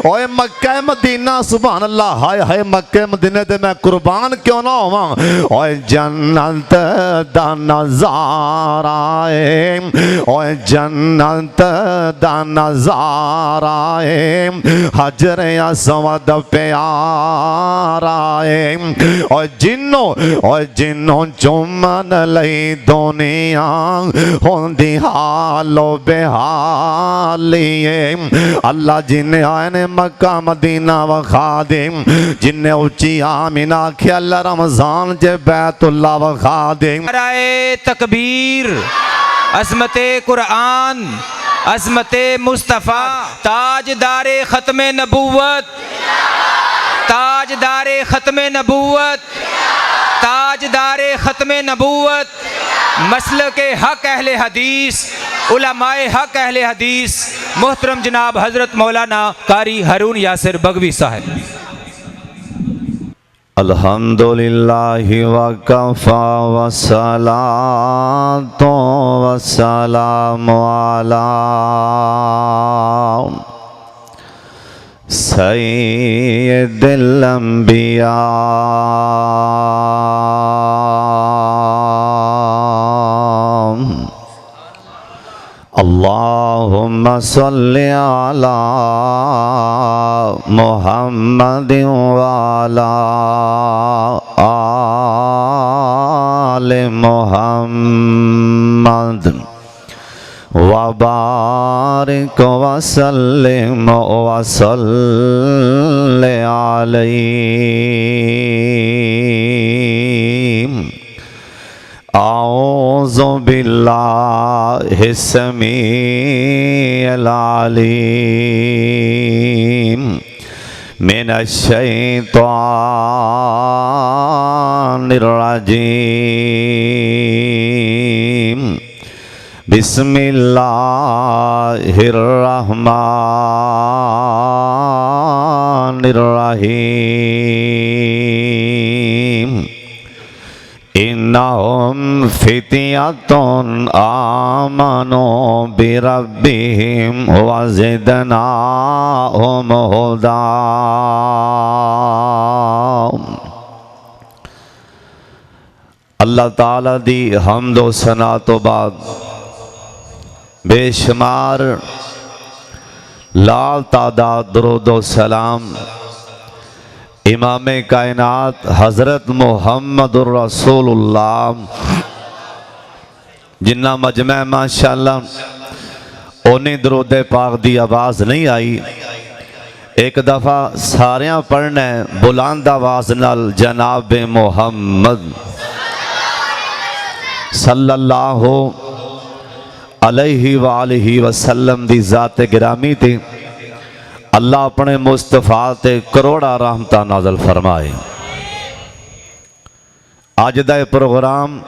ओए Mecca Medina सुभान अल्लाह, हाय हाय मक्के मदीने ते मैं कुर्बान क्यों ना होवां। ओए जन्नत दा नज़ारा है, ओए जन्नत दा नज़ारा है, हजर अस्वद प्यारा है। ओए जिन्नों चुमन लई दुनिया होंदी हालो बेहाली है। अल्लाह जिन्हें आए ने मक्का मदीना वखा दे, जिन्हें उच्ची आमीना आख्या अल्लाह रमजान च बैतुल्ला वखा दे। नाराए तकबीर, अज़मते कुरान, अज़मते मुस्तफ़ा, ताजदारे ख़त्मे नबूवत, ताजदारे ख़त्मे नबूवत, ताजदारे ख़त्मे नबूवत, मसलके हक अहले हदीस, उलमाए हक अहले हदीस, मोहतरम जनाब हज़रत मौलाना कारी हारून यासिर बगवी साहब। अल्हम्दुलिल्लाहि वकफ़ा वस्सलातु वस्सलामु अला सय्यिदिल अंबिया अल्लाहुम्मा सल्लि अला मुहम्मदिन व अला आलि मुहम्मद व बारिक व सल्लिम व सल्लि अलैहि। औज़ु बिल्लाहि समीइल अलीम मिनश शैतानिर रजीम। बिस्मिल्लाहिर रहमानिर रहीम। इन्नहुम फित्यतुन आमनु बिरब्बिहिम वज़िदनाहुम हुदा। अल्लाह ताला दी हम्द व सना तो बाद बेशुमार लाल तादाद दरूद व सलाम इमाम कायनात हज़रत मुहम्मदुर रसूलुल्लाह जिन्ना मजमा माशाअल्लाह उन्नी दरूद पाक दी आवाज़ नहीं आई। एक दफ़ा सारियां पढ़ना बुलंद आवाज़ नाल जनाब मुहम्मद सल्लल्लाहु अलैहि वालिहि वसल्लम दी ज़ात गिरामी ते अल्लाह अपने मुस्तफा ते करोड़ा रहमत नाज़िल फरमाए। अज दा प्रोग्राम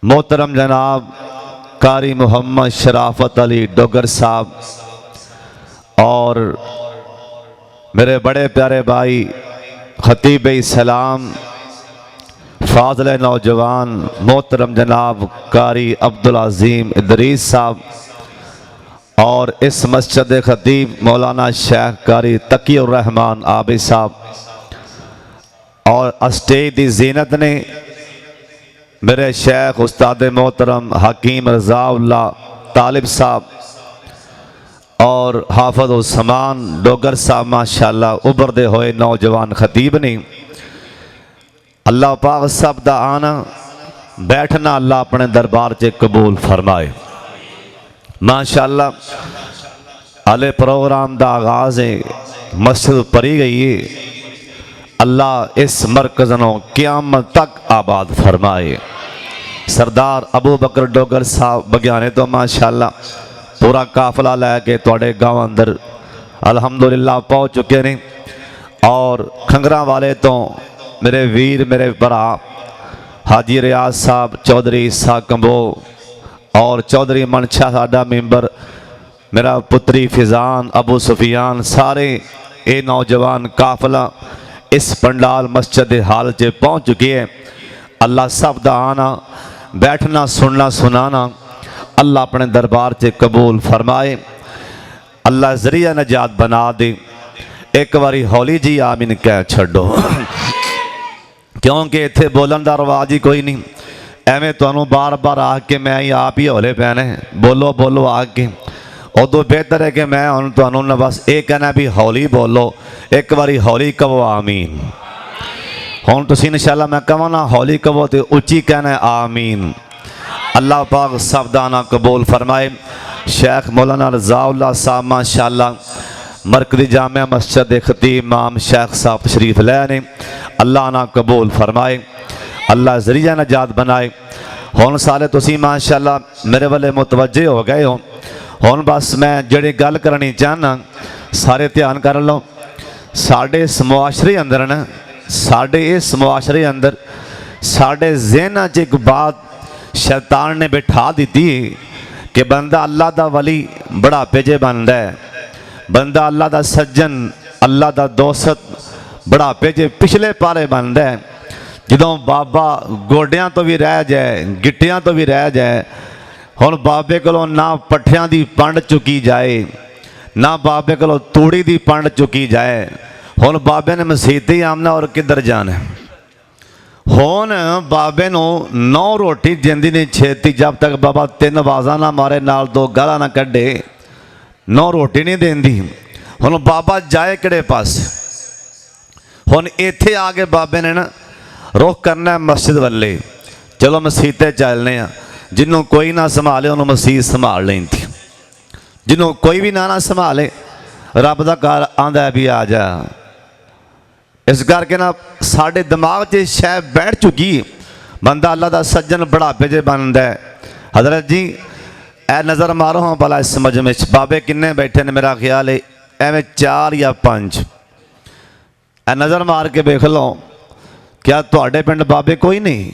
मोहतरम जनाब कारी मुहम्मद शराफत अली डोगर साहब और मेरे बड़े प्यारे भाई खतीब इस्लाम फाज़िल नौजवान मोहतरम जनाब कारी अब्दुल अज़ीम इदरीस साहब और इस मस्जिद खतीब मौलाना शेख कारी तकीउर रहमान आबिद साहब और स्टेज की जीनत ने मेरे शेख उस्ताद मोहतरम हकीम रज़ाउल्लाह तालिब साहब और हाफिज़ उस्मान डोगर साहब माशाअल्लाह उभरते हुए नौजवान खतीब ने। अल्लाह पाक सब दा आना बैठना अल्लाह अपने दरबार से कबूल फरमाए माशाअल्लाह। आले प्रोग्राम का आगाज़ है, मस्जिद पढ़ी गई है। अल्लाह इस मरकज़ नूं क़यामत तक आबाद फरमाए। सरदार अबू बकर डोगर साहब बग्याने तो माशाअल्लाह पूरा काफिला लैके तुहाडे गाँव अंदर अलहमदुलिल्लाह पहुँच चुके हैं। और खंगरा वाले तो मेरे वीर मेरे भरा हाजी रियाज साहब चौधरी ईसा कंबो और चौधरी मनशा साडा मैंबर मेरा पुत्री फिजान अबू सुफियान सारे ये नौजवान काफिला इस पंडाल मस्जिद हाल से पहुँच चुके हैं। अल्लाह सब दा आना बैठना सुनना सुनाना अल्लाह अपने दरबार से कबूल फरमाए। अल्लाह जरिया नजात बना दे। एक बारी हौली जी आमीन कह छड्डो, क्योंकि इत्थे बोलन का रिवाज ही कोई नहीं। एवें तुहानूं बार बार आके मैं ही आप ही हौले पैने बोलो बोलो आके, उदों बेहतर है कि मैं हुण तुहानूं ना बस ये कहना भी हौली बोलो, एक बारी हौली कहो आमीन। हुण तुसीं इंशाअल्लाह मैं कहां ना हौली कहो तो उच्ची कहना आमीन। अल्लाह पाक सब दा ना कबूल फरमाए। शेख मौलाना रज़ाउल्लाह साहब माशाअल्लाह मरकज़ी जामिया मस्जिद के खतीब इमाम शेख साहब तशरीफ ले ने, अल्लाह ना कबूल फरमाए, अल्लाह जरिया नजात बनाए। हुण सारे तुसीं माशाअल्लाह मेरे वाले मुतवज्जे हो गए हो। हुण बस मैं जिहड़ी गल करनी चाहना सारे ध्यान कर लो। साडे इस मुआशरे अंदर ना, साडे इस मुआशरे अंदर साडे ज़हनां च एक बात शैतान ने बिठा दी कि बंदा अल्लाह दा वली बुढ़ापे च बनता है, बंदा अल्लाह दा सज्जन अल्लाह दा दोस्त बुढ़ापे च पिछले पारे बनता है। जदों बाबा गोडियां तो भी रह जाए, गिट्टियां तो भी रह जाए, हुण बाबे कोलों ना पट्ठियां दी पंड चुकी जाए, ना बाबे कोलों तूड़ी दी पंड चुकी जाए। हुण बाबे ने मसीती आमना और किधर जाना। हुण बाबे नूं 9 रोटी दिंदी नहीं छेती, जब तक बाबा 3 आवाज़ां ना मारे नाल 2 गालां ना कढे 9 रोटी नहीं देंदी। हुण बाबा जाए किहड़े पास। हुण इत्थे आके बाबे ने ना रुख करना मस्जिद वाले, चलो मसीते चलने आ। जिन्हों कोई ना संभाले उन्होंने मसीत संभाल लेंदी, जिन्हों कोई भी ना संभाले रब दा घर आंदा भी आ जा। इस करके ना साढ़े दिमाग च शै बैठ चुकी, बंदा अल्लाह दा सज्जन बुढ़ापे च बनता है। हजरत जी ए नज़र मारो हाँ भला इस मजमे च बाबे किन्ने बैठे ने, मेरा ख्याल है एवं 4 या 5। ए नज़र मार के देख लो, क्या तुहाडे पिंड बाबे कोई नहीं?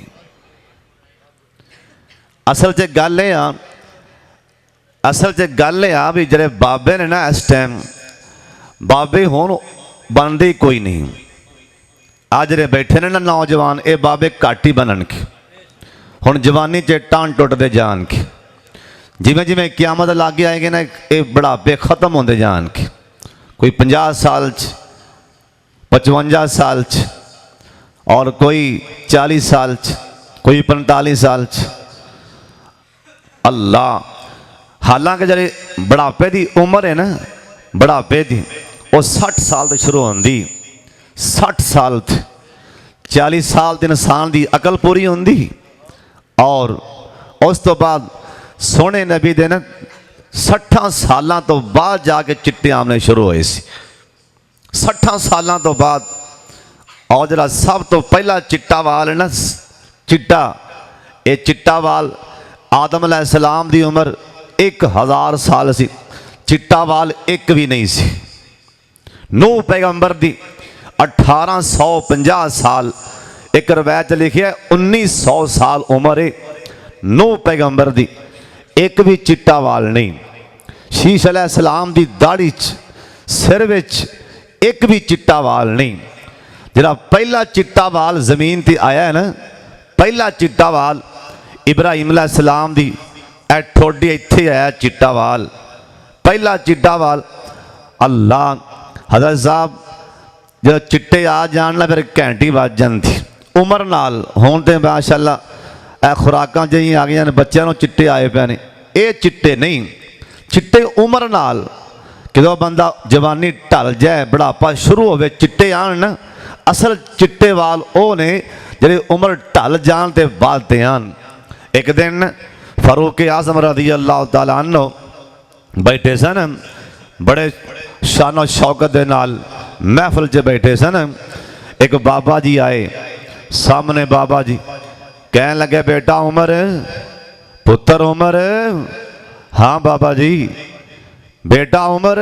असल च गल ये आ, असल च गल ये आ भी जिहड़े बाबे ने ना इस टाइम बाबे हुण बनदे कोई नहीं। आ जिहड़े बैठे ने ना नौजवान, ये बाबे घट ही बनणगे। हुण जवानी च टाण टुटदे जाणगे, जिवें जिवें क़यामत लागे आएगी ना ये बुढ़ापे खत्म होंदे जाणगे। कोई 50 साल च, 55 साल च, और कोई 40 साल च, कोई 45 साल च। अल्लाह हालांकि जिहड़ी बुढ़ापे की उम्र है ना, बुढ़ापे की वो 60 साल तो शुरू होंदी। 60 साल 40 साल तो इंसान की अकल पूरी होंदी, और उस तो बाद सोने नबी दे ना 60 सालों तो बाद जाके चिट्टे आमने शुरू होए सी। 60 सालों तो बाद, और जरा सब तो पहला चिट्टा वाल है ना, चिट्टा, ये चिट्टा वाल आदम अलैहिस्सलाम की उम्र 1000 साल सी, चिट्टा वाल एक भी नहीं सी। नूह पैगंबर की 1850 साल, एक रवायत लिखी है 1900 साल उम्र है नूह पैगंबर की, एक भी चिट्टा वाल नहीं। शीश अलैहिस्सलाम की दाढ़ी च, सिर विच एक भी चिट्टा वाल नहीं। जिहड़ा पहला चिट्टा वाल जमीन ते आया है ना, पहला चिट्टा वाल इब्राहिम अलैहिस्सलाम दी ए ठोडी इत्थे आया चिट्टा वाल, पहला चिट्टा वाल। अल्लाह हज़रत साहब जो चिट्टे आ जान फिर घंटी बज जाती उम्र नाल। हुण ते माशाअल्लाह ए खुराकां जी आ गई ने, बच्चों को चिट्टे आए पे ने। ये चिट्टे नहीं, चिट्टे उम्र नाल, जो बंदा जवानी ढल जाए, बुढ़ापा शुरू होवे, चिट्टे आन ना। असल चिट्टे वाल वो ने जिहड़े उम्र ढल जान ते बाद ते आन। एक दिन फारूक आज़म रज़ी अल्लाह तआला अन्हु बैठे सन, बड़े शानो शौकत दे नाल महफिल च बैठे सन। एक बाबा जी आए सामने, बाबा जी कहन लगे बेटा उमर, पुत्र उमर। हाँ बाबा जी। बेटा उमर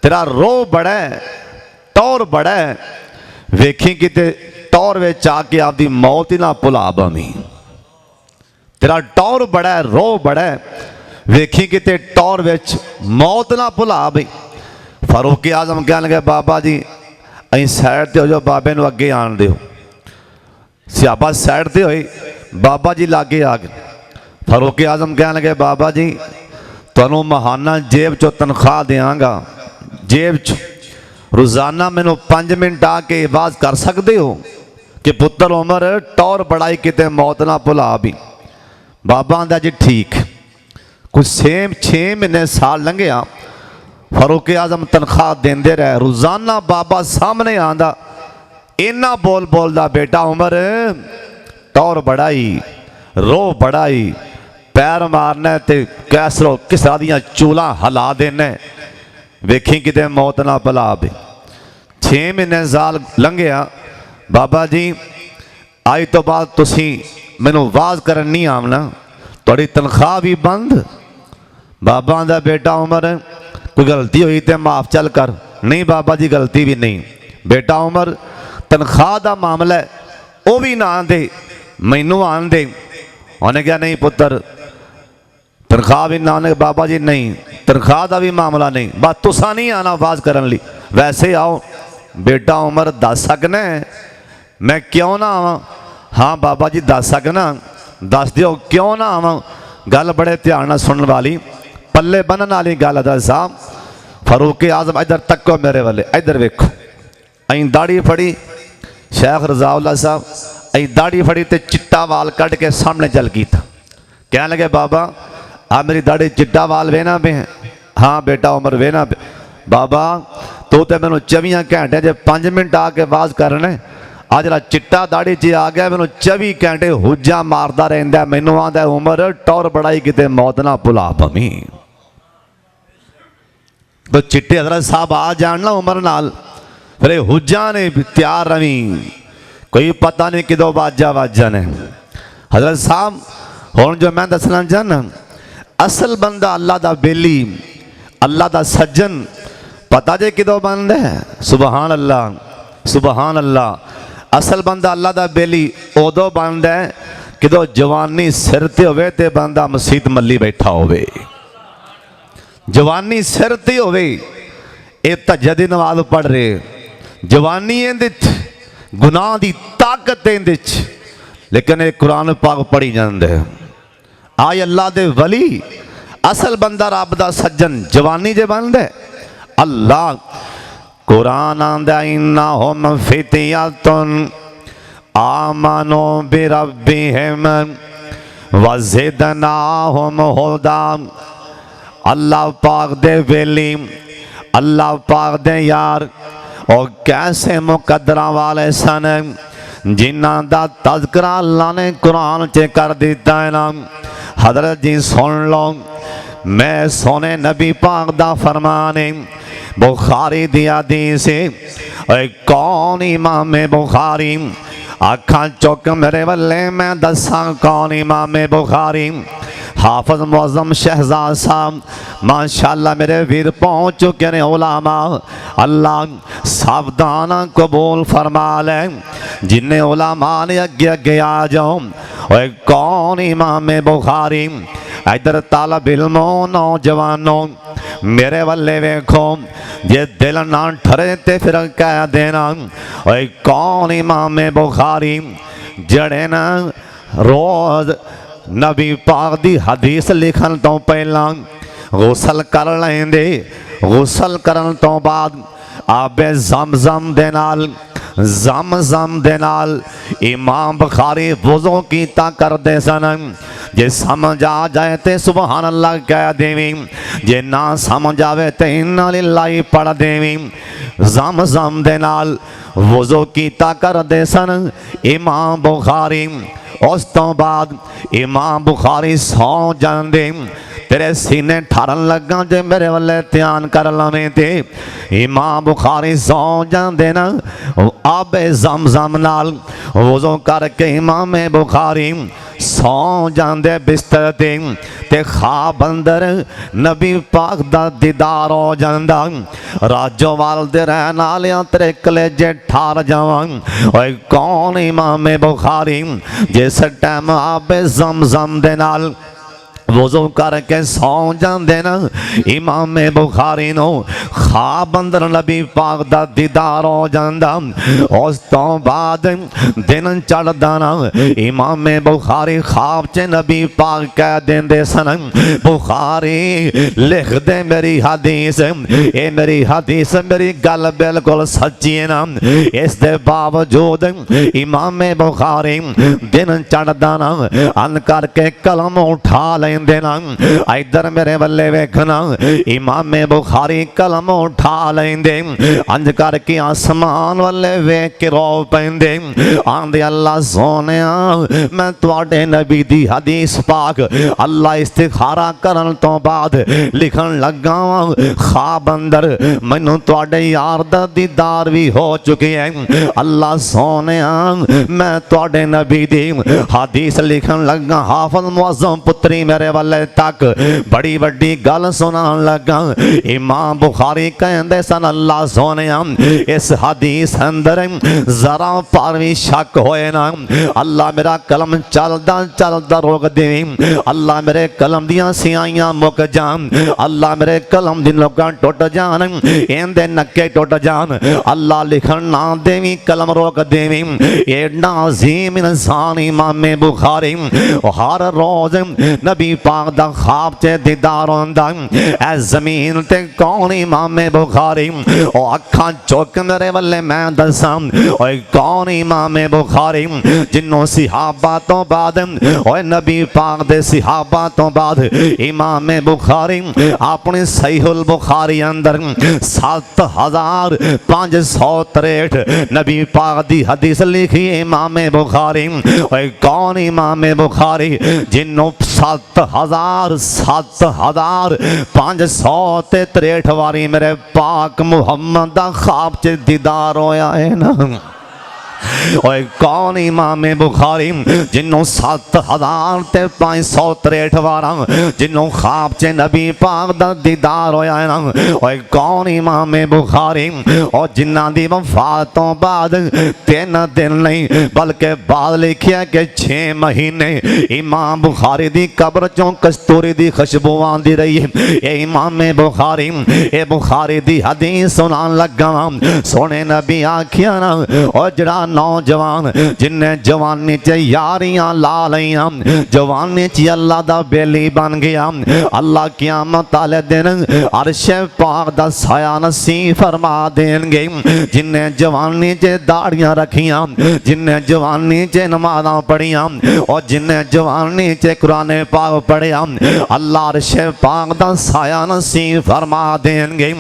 तेरा रोह बड़ा है, टौर बड़ा है, वेखी किते टौर विच आके आपकी मौत ही ना भुला बवी। तेरा टौर बड़ा है, रोह बड़ा है, वेखी किते टौर विच मौत ना भुला बई। फारूक आजम कह लगे बाबा जी अं सैड ते हो जाओ, बाबे नूं अगे आन दिओ। सियाबा सैड ते होए, बाबा जी लागे आ गए। फारूक आजम कह लगे बाबा जी ਤੁਹਾਨੂੰ ਮਹਾਨਾ ਜੇਬ ਚੋਂ ਤਨਖਾਹ ਦਿਆਂਗਾ, ਜੇਬ 'ਚ ਰੋਜ਼ਾਨਾ ਮੈਨੂੰ 5 ਮਿੰਟ ਆ ਕੇ ਆਵਾਜ਼ ਕਰ ਸਕਦੇ ਹੋ ਕਿ ਪੁੱਤਰ ਉਮਰ ਟੌਰ ਬੜਾਈ ਕਿਤੇ ਮੌਤ ਨਾ ਭੁਲਾ ਵੀ। ਬਾਬਾ ਆਂਦਾ ਜੀ ਠੀਕ। ਕੁਝ 6 ਮਹੀਨੇ ਸਾਲ ਲੰਘਿਆ, ਫਾਰੂਕ ਆਜ਼ਮ ਤਨਖਾਹ ਦਿੰਦੇ ਰਹੇ। ਰੋਜ਼ਾਨਾ ਬਾਬਾ ਸਾਹਮਣੇ ਆਂਦਾ, ਇੰਨਾ ਬੋਲਦਾ ਬੇਟਾ ਉਮਰ ਟੌਰ ਬੜਾਈ, ਰੋਹ ਬੜਾਈ, ਪੈਰ ਮਾਰਨਾ ਤੇ ਕੈਸਰੋ ਕਿਸਾ ਦੀਆਂ ਚੂਲਾਂ ਹਿਲਾ ਦੇਣਾ, ਵੇਖੀ ਕਿਤੇ ਮੌਤ ਨਾ ਭੁਲਾ ਵੀ। 6 ਮਹੀਨੇ ਸਾਲ ਲੰਘਿਆ। ਬਾਬਾ ਜੀ ਅੱਜ ਤੋਂ ਬਾਅਦ ਤੁਸੀਂ ਮੈਨੂੰ ਆਵਾਜ਼ ਕਰਨ ਨਹੀਂ ਆਉਣਾ, ਤੁਹਾਡੀ ਤਨਖਾਹ ਵੀ ਬੰਦ। ਬਾਬਾ ਦਾ ਬੇਟਾ ਉਮਰ ਕੋਈ ਗਲਤੀ ਹੋਈ ਤੇ ਮਾਫ ਚੱਲ ਕਰ। ਨਹੀਂ ਬਾਬਾ ਜੀ ਗਲਤੀ ਵੀ ਨਹੀਂ। ਬੇਟਾ ਉਮਰ ਤਨਖਾਹ ਦਾ ਮਾਮਲਾ ਹੈ, ਉਹ ਵੀ ਨਾ ਦੇ, ਮੈਨੂੰ ਆਣ ਦੇ। ਉਹਨੇ ਕਿਹਾ ਨਹੀਂ ਪੁੱਤਰ ਤਨਖਾਹ ਵੀ ਨਾ। ਨੇ ਬਾਬਾ ਜੀ ਨਹੀਂ, ਤਨਖਾਹ ਦਾ ਵੀ ਮਾਮਲਾ ਨਹੀਂ, ਬਸ ਤੁਸਾਂ ਨਹੀਂ ਆਣਾ ਆਵਾਜ਼ ਕਰਨ ਲਈ, ਵੈਸੇ ਆਓ। ਬੇਟਾ ਉਮਰ ਦੱਸ ਸਕਣਾ ਮੈਂ ਕਿਉਂ ਨਾ ਆਵਾਂ? ਹਾਂ ਬਾਬਾ ਜੀ ਦੱਸ ਸਕਣਾ, ਦੱਸ ਦਿਓ ਕਿਉਂ ਨਾ ਆਵਾਂ। ਗੱਲ ਬੜੇ ਧਿਆਨ ਨਾਲ ਸੁਣਨ ਵਾਲੀ, ਪੱਲੇ ਬੰਨਣ ਵਾਲੀ ਗੱਲ ਅਦਾ ਸਾਹਿਬ। ਫਾਰੂਕ ਆਜ਼ਮ ਇੱਧਰ ਤੱਕੋ ਮੇਰੇ ਵੱਲੇ, ਇੱਧਰ ਵੇਖੋ। ਅਸੀਂ ਦਾੜੀ ਫੜੀ, ਸ਼ੇਖ ਰਜ਼ਾਉल्ला ਸਾਹਿਬ ਅਸੀਂ ਦਾੜੀ ਫੜੀ ਤੇ ਚਿੱਟਾ ਵਾਲ ਕੱਢ ਕੇ ਸਾਹਮਣੇ ਚੱਲ ਕੀਤਾ। ਕਹਿਣ ਲੱਗੇ ਬਾਬਾ ਆ ਮੇਰੀ ਦਾੜੀ ਚਿੱਟਾ ਵਾਲ ਵੇਨਾ ਪੇ। ਹਾਂ ਬੇਟਾ ਉਮਰ ਵੇਨਾ ਪੇ। ਬਾਬਾ ਤੂੰ ਤੇ ਮੈਨੂੰ 24 ਘੰਟੇ ਜੇ 5 ਮਿੰਟ ਆ ਕੇ ਆਵਾਜ਼ ਕਰਨਾ, ਆ ਜਿਹੜਾ ਚਿੱਟਾ ਦਾੜੀ 'ਚ ਆ ਗਿਆ ਮੈਨੂੰ 24 ਘੰਟੇ ਹੁੱਜਾ ਮਾਰਦਾ ਰਹਿੰਦਾ। ਮੈਨੂੰ ਆਂਦਾ ਉਮਰ ਟੌਰ ਬੜਾਈ ਕਿਤੇ ਮੌਤ ਨਾ ਭੁਲਾ ਪਵੀਂ। ਤੋ ਚਿੱਟੇ ਹਜ਼ਰਤ ਸਾਹਿਬ ਆ ਜਾਣ ਨਾ ਉਮਰ ਨਾਲ, ਫਿਰ ਇਹ ਹੁੱਜਾ ਨੇ ਤਿਆਰ ਰਵੀਂ, ਕੋਈ ਪਤਾ ਨਹੀਂ ਕਿਦੋਂ ਵਾਜਾ ਨੇ। ਹਜ਼ਰਤ ਸਾਹਿਬ ਹੁਣ ਜੋ ਮੈਂ ਦੱਸਣਾ ਚਾਹੁੰਦਾ, ਅਸਲ ਬੰਦਾ ਅੱਲਾ ਦਾ ਬੇਲੀ, ਅੱਲਾ ਦਾ ਸੱਜਣ, ਪਤਾ ਜੇ ਕਿਦੋਂ ਬਣਦਾ? ਸੁਬਹਾਨ ਅੱਲਾ, ਸੁਬਹਾਨ ਅੱਲਾ। ਅਸਲ ਬੰਦਾ ਅੱਲਾ ਦਾ ਬੇਲੀ ਉਦੋਂ ਬਣਦਾ ਕਿਦੋਂ ਜਵਾਨੀ ਸਿਰ ਤੇ ਹੋਵੇ ਤੇ ਬੰਦਾ ਮਸੀਤ ਮੱਲੀ ਬੈਠਾ ਹੋਵੇ। ਜਵਾਨੀ ਸਿਰ ਤੇ ਹੋਵੇ, ਇਹ ਤਹੱਜੁਦ ਦੀ ਨਮਾਜ਼ ਪੜ੍ਹ ਰਹੇ, ਜਵਾਨੀ ਇਹਦੇ 'ਚ, ਗੁਨਾਹ ਦੀ ਤਾਕਤ ਇਹਦੇ 'ਚ, ਲੇਕਿਨ ਇਹ ਕੁਰਾਨ ਪਾਕ ਪੜ੍ਹੀ ਜਾਂਦੇ। ਆਏ ਅੱਲਾ ਦੇ ਵਲੀ, ਅਸਲ ਬੰਦਾ ਰੱਬ ਦਾ ਸੱਜਣ ਜਵਾਨੀ ਜੇ ਬਣਦਾ। ਅੱਲਾ ਕੁਰਾਨ ਆਂਦਾ ਇन्नहुम फितयतुन आमनू बिरब्बिहिम वज़िदनाहुम हुदा। अल्लाह पाक दे वेली, अल्लाह पाक दे यार और कैसे मुकद्दरा वाले सन जिन्हां दा तज़किरा अल्लाह ने कुरान च कर दिता है ना। हज़रत जी सुन लो, मैं सोने नबी पाक दा फरमान है, बुखारी दी हदीस है। कौन इमाम बुखारी? आखा चुक मेरे वल्ले मैं दसा कौन इमाम बुखारी? हाफिज मुअज़्ज़म शहजाद साहब माशाअल्लाह मेरे वीर पहुँच चुके ने उलामा। अल्लाह सावधान कबूल फरमा ले, जिन्हें उलामा ने अगे अगे आ जाओ। और कौन इमाम बुखारी? इधर तालब इल्मो नौजवानों मेरे वल्ले वेखो, जे दिल ना ठरे ते फिर कह देना ओए कौन इमाम बुखारी? जड़े ना रोज नबी पाक दी हदीस लिखन तो पहला गुसल कर लेंदे, गुसल करन तो बाद आबे ज़मज़म दे नाल, ज़मज़म दे नाल इमाम बुखारी वज़ू कीता करदे सन। जे समझ आ जाए तो सुबहान अल्लाह कह देवी, जे ना समझ आवे तो इन्ना लिल्लाही पढ़ देवी। ज़मज़म दे नाल वज़ू कीता करदे सन इमाम बुखारी। उस तो बाद इमाम बुखारी सौ जांदे, तेरे सीने ठरन लगा जे मेरे वाले ध्यान कर लवें ते इमाम बुखारी सौ जांदे ना। आबे ज़मज़म नाल वज़ू करके इमाम बुखारी सौ जांदे बिस्तर ते ख्वाब अंदर नबी पाक दा दीदार हो जांदा। राजो वाल दे रहन वालियां तेरे कलेजे ठार जावां। ओए कौन इमाम बुखारी? जिस टाइम आबे ज़मज़म दे नाल वज़ू करके सौ जांदे ना इमाम बुखारी नो ਖਾਬ ਅੰਦਰ ਨਬੀ ਪਾਕ ਦਾ ਦੀਦਾਰ ਹੋ ਜਾਂਦਾ। ਉਸ ਤੋਂ ਬਾਅਦ ਦਿਨ ਚੜ੍ਹਦਾ ਨਾ ਇਮਾਮੇ ਬੁਖਾਰੀ ਖਾਬ 'ਚ ਨਬੀ ਪਾਕ ਕਹਿ ਦਿੰਦੇ ਸਨ, ਬੁਖਾਰੀ ਲਿਖ ਦੇ ਮੇਰੀ ਹਦੀਸ, ਇਹ ਮੇਰੀ ਹਦੀਸ ਮੇਰੀ ਗੱਲ ਬਿਲकुल सच्ची है ना। इस दे बावजूद इमामे बुखारी दिन चढ़दा ना अन करके कलम उठा लेंदे ना। इधर मेरे बल्ले वेखना इमामे बुखारी कलम उठा लेंदे, अंज करके आसमान वाले वेख के रो पैंदे, आंदे अल्लाह सोनिया मैं तुहाडे नबी दी हदीस पाक अल्लाह इस्तिखारा करन तो बाद लिखन लगा ख्वाब अंदर मैनू तुहाडे यार दा दीदार भी हो चुके हैं। अल्लाह सोने मैं तुहाडे नबी दी हदीस लिखन लगा। हाफिज मुअज्जम पुत्री मेरे वाले तक बड़ी वड्डी गल सुनान लगा। इमाम बुखारी कहंदे सन अल्लाह सोने इस हदीस अंदर जरा पर भी शक होए ना, अल्लाह मेरा कलम चलदा चलदा रोक दे, अल्लाह मेरे कलम दियां सियाइयां मुक जान, अल्लाह मेरे कलम दी लोगां टुट जान, इहदे नक्के टुट जान, अल्लाह लिखन ना देवी कलम रोक देवी। एडा अजीम इंसान इमामे बुखारी हर रोज नबी पाक दा ख्वाब च दीदार होंदा। ऐ जमीन ते कौन इमामे बुखारी ओ अखां चुक मेरे वल्ले मैं दसां, ओए कौन इमामे बुखारी जिन्हों सिहाबा तो बाद ओए नबी पाक दे सिहाबा तो बाद इमामे बुखारी अपने सहीहुल बुखारी अंदर 7563 नबी पाक दी हदीस लिखी इमामे बुखारी। ओए कौन इमामे बुखारी जिन्हों 7563 वारी मेरे पाक मुहम्मद दा ख्वाब च दीदार होया है ना। ओए कौन इमामे बुखारी जिन्हों 7563 वारा जिन्हों ख्वाब च नबी पाक दा दीदार होया है ना। ओए कौन इमामे बुखारी और जिन्हां दी वफात तो बाद 3 दिन नहीं बल्कि बाद लिखिया कि 6 महीने इमाम बुखारी दी कब्र चों कस्तूरी दी खुशबू आंदी रही है। ये इमामे बुखारी ये बुखारी दी हदीस सुनान लगा। सोने नबी आखिया ना और जड़ा नौजवान जिन्हें जवानी च यारियां ला लियां, जवानी च अल्लाह दा बेली बन गया, अल्लाह क़यामत वाले दिन अर्श पाक दा साया नसीब फरमा देंगे। जिन्हें जवानी च दाड़ियां रखियां, जिन्हें जवानी च नमाज़ां पढ़ियां और जिन्हें जवानी च कुरान पाक पढ़िया, अल्लाह अर्श पाक दा साया नसीब फरमा देंगे।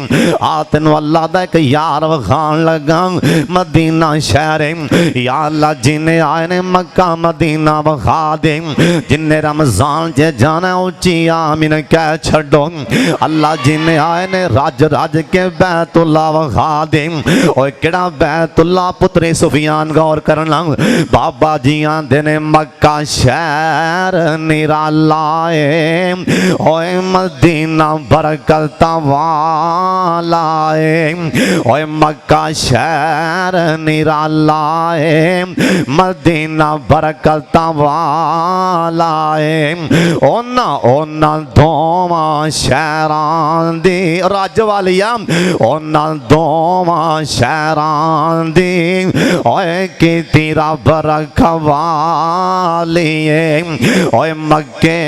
आ तेनू अल्लाह दा एक यार वखान लगा मदीना शहर, या अल्लाह जिन्हें आए ने मक्का मदीना वखा दे, जिन्हें रमजान च जाना उच्ची आमीन कह छड़ो। अल्लाह जिन्हें आए ने रज रज के बैतुल्ला वखा दे। और केड़ा बैतुल्ला पुत्रे सुफियान गौर करना बाबा जी आंदे ने मक्का शहर निराला है, ओए मदीना बरकत वाला है, ओए मक्का शहर निराला मदीना बरकत वाला है। ओना ओना दोवां शहरां दी रज वालिया, ओना दोवां शहरां दी ओए कीती रब रखवाली ओए मक्के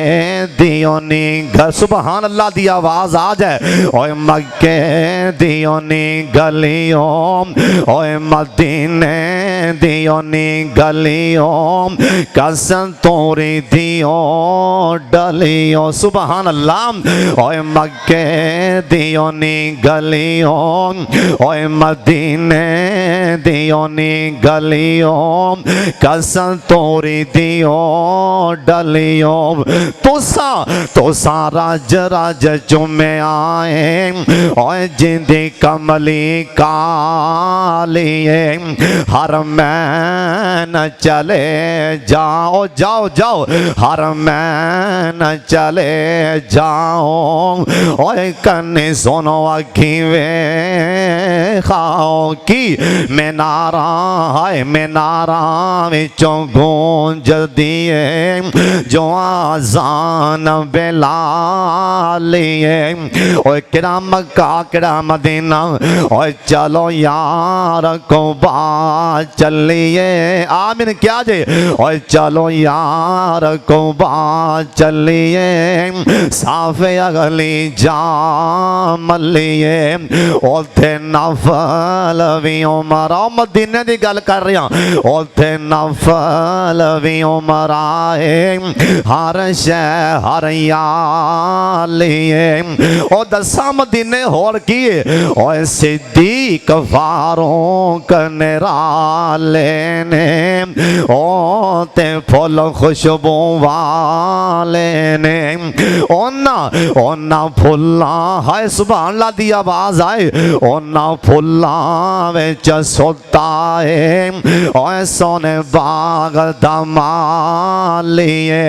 दियों नी घर सुबहान अल्लाह दी आवाज आ जाए। ओए मक्के दियों नी गलियों ओए मदीने दियों नी गलियों कसम तोरी दियों डलियों सुबहान अल्लाह। ओए मक्के दियों नी गलियों ओए मदीने दियों नी गलियों कसम तोरी दियों डलियों। तुसा रज रज चुमे आए ओए जिंदी कमली काली हर हरमैन चले जाओ जाओ जाओ हरमैन चले जाओ ओए कन्ने सुनो अखी वे खाओ की मीनारा हाय मीनारा विचों गूंज दिए जो आजान बेलालिए ओए किड़ा मक्का किड़ा मदीना ओए चलो यार को बात चलिए आमीन क्या जे ओए चलो यार को बात चलिए साफे अगली जाम लिए उथे नफल भी उमर मदीने की गल कर रहा उथे नफल भी उमर आए हर शह हर यालिए ओ दसा मदीने होर किए ओए सिद्दीक फारूक निराले ने ओ ते फुल खुशबू वाले ने ओना फुल्ला हाय सुभान अल्लाह दी आवाज आए ओना फुल्ला विच सुता है ओए सोने बाग दा मालिए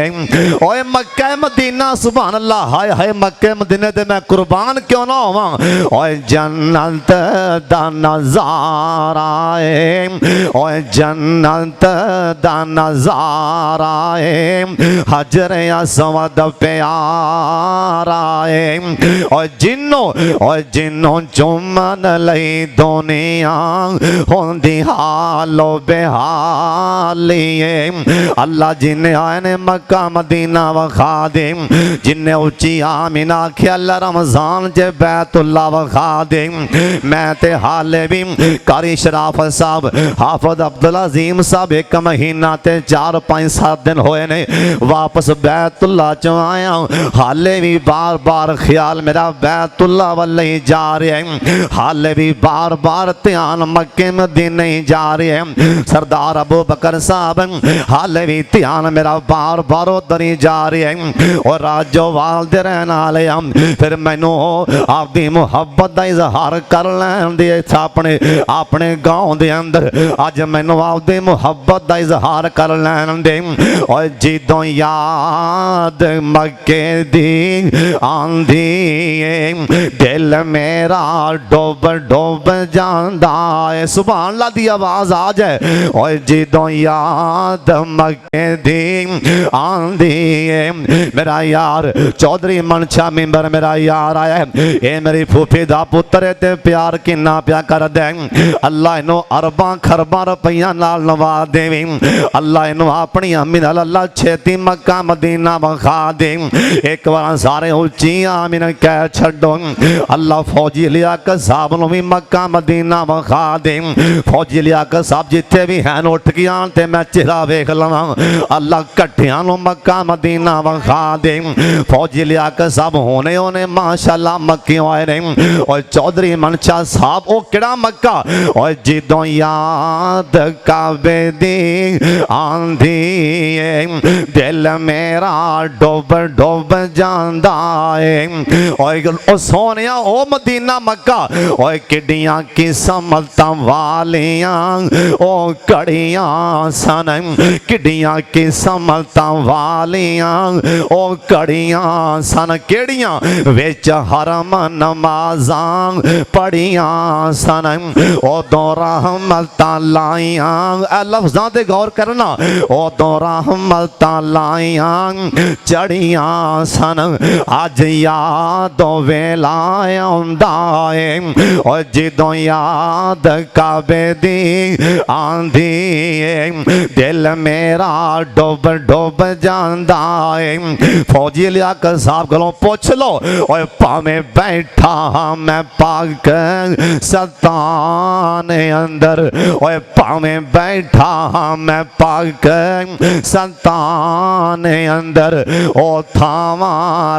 ओए मक्का मदीना सुभान अल्लाह हाय हाय मक्के मदीने ते मैं कुर्बान क्यों ना होवां ओए जन्नत दा नजारा है ओए जन्नत दा नजारा है हजर असवद प्यारा है ओए जिन्नों चुमन लई दुनिया होंदी हालो बेहालिए अल्लाह जिन्ने आए ने मक्का मदीना वखा दे जिन्ने उच्ची आमीन आखे अल्लाह रमजान च बैतुल्ला वखा दे मैं ते हाले भी कारी शराफत साहब हाफिज अब्दुल अजीम साहब एक महीना ते 4-5-7 दिन होए ने वापस बैतुल्ला च आया हाले भी बार बार ख्याल मेरा बैतुल्ला वाले ही जा रहे हैं हाले भी बार बार ध्यान मक्के मदीने ही जा रहे हैं सरदार अबू बकर साहब हाले भी ध्यान मेरा बार बार उधर ही जा रहे हैं और राजो वाल दे रहने वाले हम फिर मैनू आपकी मुहब्बत का इजहार कर लैन दे अपने अपने गाँव के अंदर अज मैनू आपकी मुहब्बत का इजहार कर लैन दे और जिदों याद मक्के दी आंधी दिल मेरा डुब डुब जांदा है सुभान अल्लाह दी आवाज आ जाए और जिदों याद मक्के दी आंधी मेरा यार चौधरी मनशा मेंबर मेरा यार आया है ये मेरी फूफी दा पुत्र है ते प्यार किन्ना प्या कर दे अल्लाह इनू अरबां खरबां रुपया नाल नवाज देवी अल्लाह इनू अपनी अम्मी नाल अल्लाह छेती मक्का मदीना वखा दे एक बार सारे उच्ची आमीन कह छड्डो अल्लाह फौजी लियाकत साहब नूं भी मक्का मदीना वखा दे फौजी लियाकत साहब जिथे भी हैं उठ के आन ते मैं चेहरा वेख लवां अल्लाह कट्ठियां नूं मक्का मदीना वखा दे फौजी लियाकत साहब होने माशाअल्लाह मक्कियों आए ने और चौधरी मनशा साहब ओ किहड़ा मक्का और जिदों याद काबे दी आंधी दिल मेरा डुब डुब जांदा है ओ सोनिया ओ मदीना मक्का ओ किड्डियां किस्मतां वालियां ओ कड़ियां सन किड्डियां किस्मतां वालियां ओ कड़ियां सन केड़ियां विच हरम नमाज़ां पढ़ियां सन उदों रहमतां लाइयां लफ्ज़ां ते गौर करना उदों रहमतां लाइयां चढ़ियां सन अज यादों वेला आउंदा है और जिदों याद काबे दी आंधी दिल मेरा डुब डुब जांदा है फौजी लियाकत साहब कोलों पुछ लो और भावें बैठा मैं पाक सतान अंदर और भावें बैठा मैं पाक सतान अंदर ओ थावा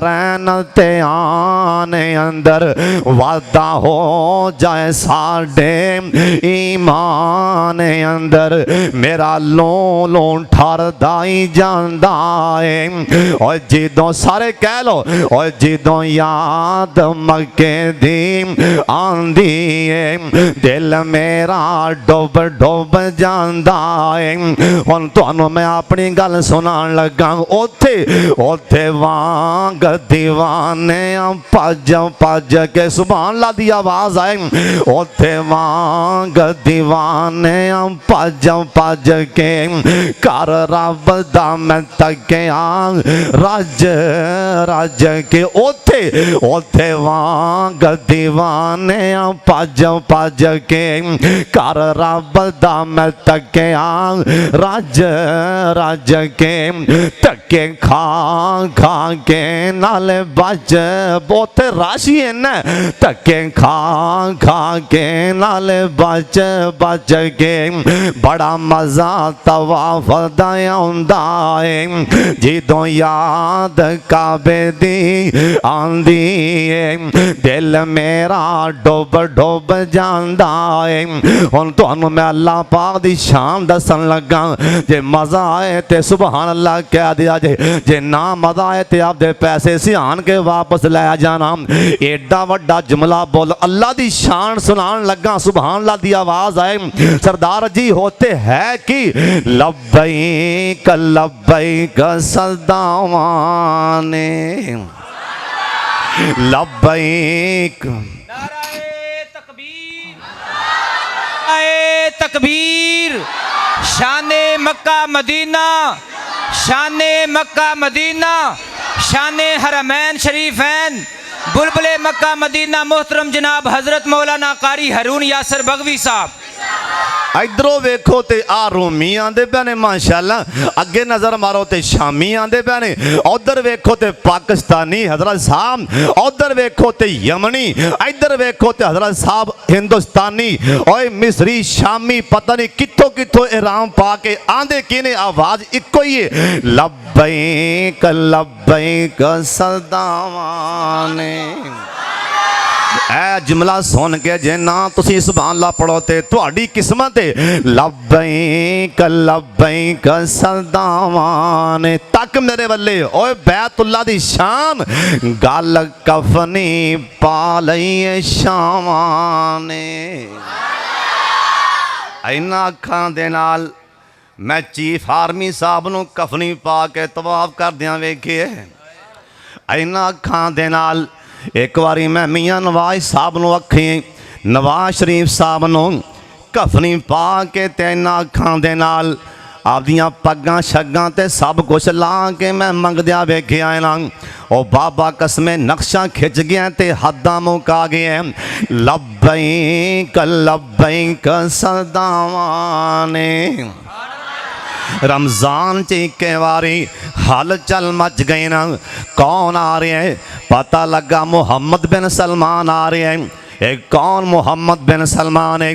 रैन ते आने अंदर वादा हो जाए साडे ईमान अंदर मेरा लों लों ठरदा ही जांदा है और जिदों सारे कह लो और जिदों याद मक्के दी आंदी है दिल मेरा डुब ਡੁੱਬ ਜਾਂਦਾ ਏ। ਹੁਣ ਤੁਹਾਨੂੰ ਮੈਂ ਆਪਣੀ ਗੱਲ ਸੁਣਾਉਣ ਲੱਗਾ। ਉੱਥੇ ਵਾਂਗ ਦੀਵਾਨਿਆਂ ਭੱਜ ਭੱਜ ਕੇ ਸੁਭਾਨ ਅੱਲਾਹ ਦੀ ਆਵਾਜ਼ ਆਏ। ਉੱਥੇ ਵਾਂਗ ਦੀਵਾਨਿਆਂ ਭੱਜ ਭੱਜ ਕੇ ਘਰ ਰੱਬ ਦਾ ਮੈਂ ਤੱਕਿਆ ਰੱਜ ਰੱਜ ਕੇ। ਉੱਥੇ ਵਾਂਗ ਦੀਵਾਨਿਆਂ ਭੱਜ ਭੱਜ ਕੇ ਘਰ ਰੱਬ ਦਾ ਮੈਂ ਤੱਕਿਆ ਰੱਜ ਰੱਜ ਕੇ। ਧੱਕੇ ਖਾ ਕੇ ਨਾਲੇ ਬਚ ਉੱਥੇ ਰਾਸ਼ੀ ਇੰਨਾ ਧੱਕੇ ਖਾ ਕੇ ਨਾਲੇ ਬਚ ਕੇ। ਬੜਾ ਮਜ਼ਾ ਤਵਾਫ ਦਾ ਆਉਂਦਾ ਏ ਜਦੋਂ ਯਾਦ ਕਾਬੇ ਦੀ ਆਂਦੀ ਏ। ਦਿਲ ਮੇਰਾ ਡੁੱਬ ਜਾਂਦਾ ਏ। ਹੁਣ ਤੁਹਾਨੂੰ ਮੈਂ ਅੱਲਾਹ ਪਾਕ ਦੀ ਸ਼ਾਨ ਦੱਸਣ ਲੱਗਾ। ਜੇ ਮਜ਼ਾ ਆਏ ਤੇ ਸੁਭਾਨ ਅੱਲਾਹ ਕਹਿ ਦਿਆ ਜੇ ਨਾ ਮਜ਼ਾ ਆਏ ਤੇ ਆਪਦੇ ਪੈਸੇ ਸਿਆਣ ਕੇ ਵਾਪਸ ਲੈ ਜਾਣਾ। एडा वड्डा जुमला बोल अल्लाह दी शान सुनान लगा। सुभान अल्लाह दी आवाज आए। सरदार जी होते है कि लब्बैक लब्बैक सदावाने लब्बैक। नाराए तकबीर शाने मक्का मदीना शाने मक्का मदीना शाने हरमैन शरीफैन बुलबुले मक्का मदीना मोहतरम जनाब हजरत मौलाना कारी हरून यासर बगवी साहब। इधरों वेखो ते आ रोमी आंदे पे ने माशाअल्लाह। अगे नजर मारो ते शामी आंदे पे ने। उधर वेखो ते पाकिस्तानी हजरत साहब। उधर वेखो ते यमनी। इधर वेखो ते हजरत साहब हिंदुस्तानी और मिस्री शामी पता नहीं कितों कितों इराम पा के आंदे किने आवाज इको ही है लब्बैक लब्बैक सदावाने। ए जुमला सुन के जे ना तुसी सुभान अल्लाह पढ़ो ते तुहाडी किस्मत है। लब्बैक लब्बैक सदावाने तक मेरे वल्ले ओए बैतुल्लाह दी शान गल कफनी पा लईए शावाने। इन्हां अखां दे नाल मैं चीफ आर्मी साहब नूं कफनी पा के तवाफ करदियां वेखे। इन्हां अखां दे नाल एक बारी मैं मियाँ नवाज साहब नूं अखी नवाज शरीफ साहब नूं कफनी पा के ते इन्हां अखां दे नाल आपदियां पग्गां शग्गां ते सब कुछ ला के मैं मंगदिया वेखिया ना। ओ बाबा कसमें नक्शा खिंच गया ते हद्दां मुका गया। लब्बैक लब्बैक सदावाने। रमज़ान च एक बारी हलचल मच गई ना। कौन आ रहे हैं पता लगा मुहम्मद बिन सलमान आ रहे हैं। ए कौन मुहम्मद बिन सलमान है?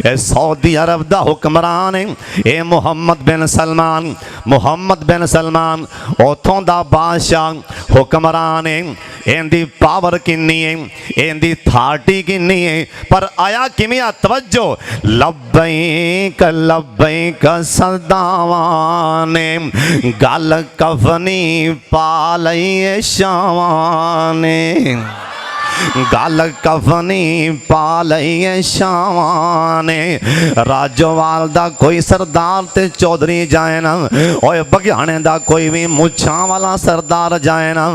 ए सऊदी अरब दा हुक्मरान है। ए मुहम्मद बिन सलमान मुहम्मद बिन सलमान उतों दा बादशाह हुक्मरान है। इनकी पावर किन्नी है इनकी थाटी किन्नी है पर आया किमें तवज्जो लब्बैक लब्बैक सदावाने गल कफनी पा लईए शावाने गल कफनी पा लईए शावाने। राजोवाल दा कोई सरदार ते चौधरी जाए ना ओए बघियाने दा कोई भी मुछां वाला सरदार जाए ना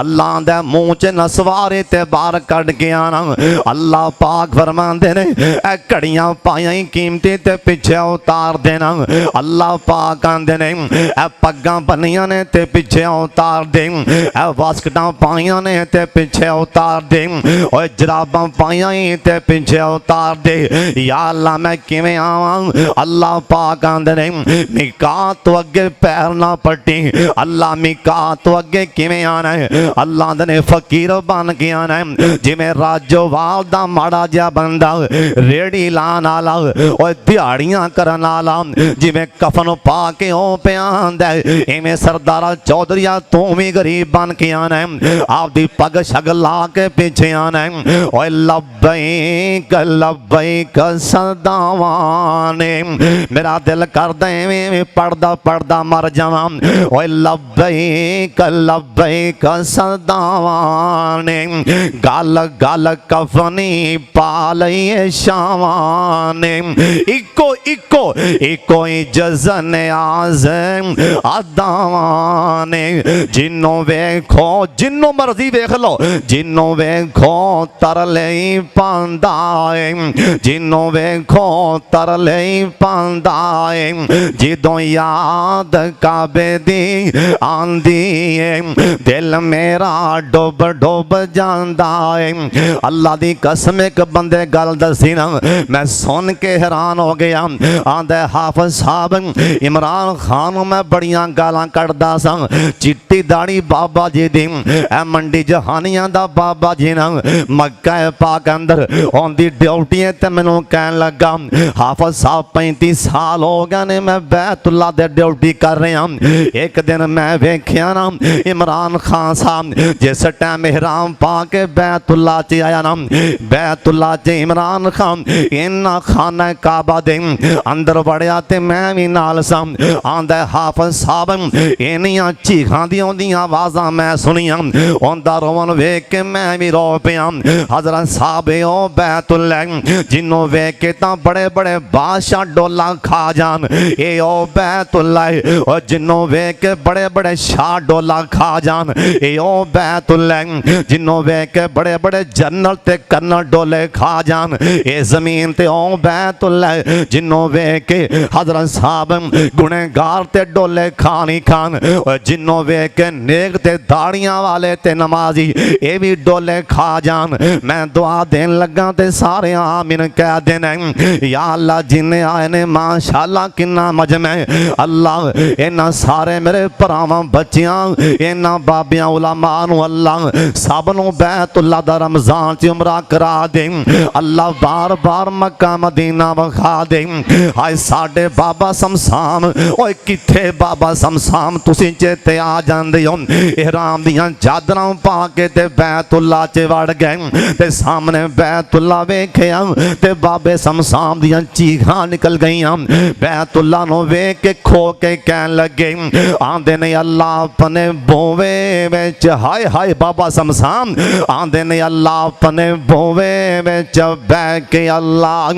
अल्लाह दे मुंह च नसवारे ते बाहर कट के आना। अल्लाह पाक फरमांदे ने ए घड़ियां पाइयां कीमती ते पिछे उतार देना। अल्लाह पाक आंदे ने ए पग्गां बनियां ने ते पिछे उतार दे। ए वास्कटां पाइयां ने ते पिछे उतार दे। और जराबां पाइयां ते पिछे उतार दे। या अल्लाह मैं किवें आवां? अल्लाह पाक आंदे ने मिकात तो अगे पैर ना पट्टी। अल्लाह मिकात तो अगे किवें आना है? अल्लाह ने फकीर बन के आना है। जिवें राजोवाल दा माड़ा जिहा बंदा रेड़ी लान वाला और दिहाड़ियां करन वाला जिवें कफन पा के ओ पिया आंदा इवें सरदारा चौधरिया तू भी गरीब बन के आना है। आपदी पग शग ला के पिछे आना ओए लब्बैक लब्बैक सदावां ने मेरा दिल करदा एवें पढ़दा पढ़दा मर जावां ओए लब्बैक लब्बैक सदावां ने गल गल कफनी पा लईए शावां ने इको इको इको ही जज़न आज़म अदावां ने जिन्नो वेखो जिन्नो मर्जी वेख लो जिन्नो वेखो तरले ही पांदा है जिन्नो वेखो तरले ही पांदा है जिदों याद काबे दी आंदी है दिल मेरा डुब डुब जांदा है अल्लाह दी कसम एक बंदे गल दसी ना मैं सुन के हैरान हो गया आंदे हाफिज साहब इमरान खान मैं बड़ियां गालां कढ़दा सा चिट्टी दाढ़ी बाबा जी दी ए मंडी जहानियां दा बाबा जी ना मक्का पाक अंदर आंदी ड्यूटी ते मैनू कहन लगा हाफिज साहब 35 साल हो गए ने मैं बैतुल्ला दे ड्यूटी कर रहा एक दिन मैं वेख्या ना इमरान खान साहब जिस टाइम इहराम पा के बैतुल्ला च आया ना बैतुल्ला च इमरान खान इन्ना खाना काबा दे अंदर वड़िया ते मैं भी नाल सा आंदा हाफिज साहब इन्नियां चीखां दी औंदियां आवाज़ां मैं सुनियां औंदा रोवन वेख के मैं भी रो पिया हज़रत साहब ओ बैतुल्ला जिन्हों वेख के तां बड़े बड़े बादशाह डोला खा जान ए ओ बैतुल्ला और जिन्हों वेख के बड़े बड़े शाह डोला खा जान ए ओ बैतुल्ला जिन्हों वेख के बड़े बड़े जनरल ते कर्नल डोले खा जान ए जमीन ते ओ बैतुल्ला जिन्हों वेख के हज़रत साहब गुनहगार ते डोले खानी खान और जिन्हों वेख के नेक ते दाड़ियां वाले ते नमाजी ये भी डोले खा जान मैं दुआ देन लगा ते सारे आमीन कह देने या अल्लाह जिन्ने आए ने माशाअल्लाह किन्ना मजमा अल्लाह इन्हां सारे मेरे भरावां बच्चियां इन्हां बाबियां उलमा नूं अल्लाह सब नूं बैतुल्ला दा रमज़ान च उमरा करा दे अल्लाह बार बार मक्का मदीना विखा दे हाय साडे बाबा शमशान ओए किथे बाबा शमशान तुसीं चेते आ जांदे हो इहराम दियां चादरां पा के ते बैतुल्ला च वड़ गए ते सामने बैतुल्ला वेखिया ते बाबे शमशान दियां चीखां निकल गईयां बैतुल्ला नूं वेख के खो के कहन लगे आंदे ने अल्लाह अपने बोवे विच हाय हाय बाबा शमशान आंदे ने अल्लाह अपने बोवे विच बैठ के अल्लाह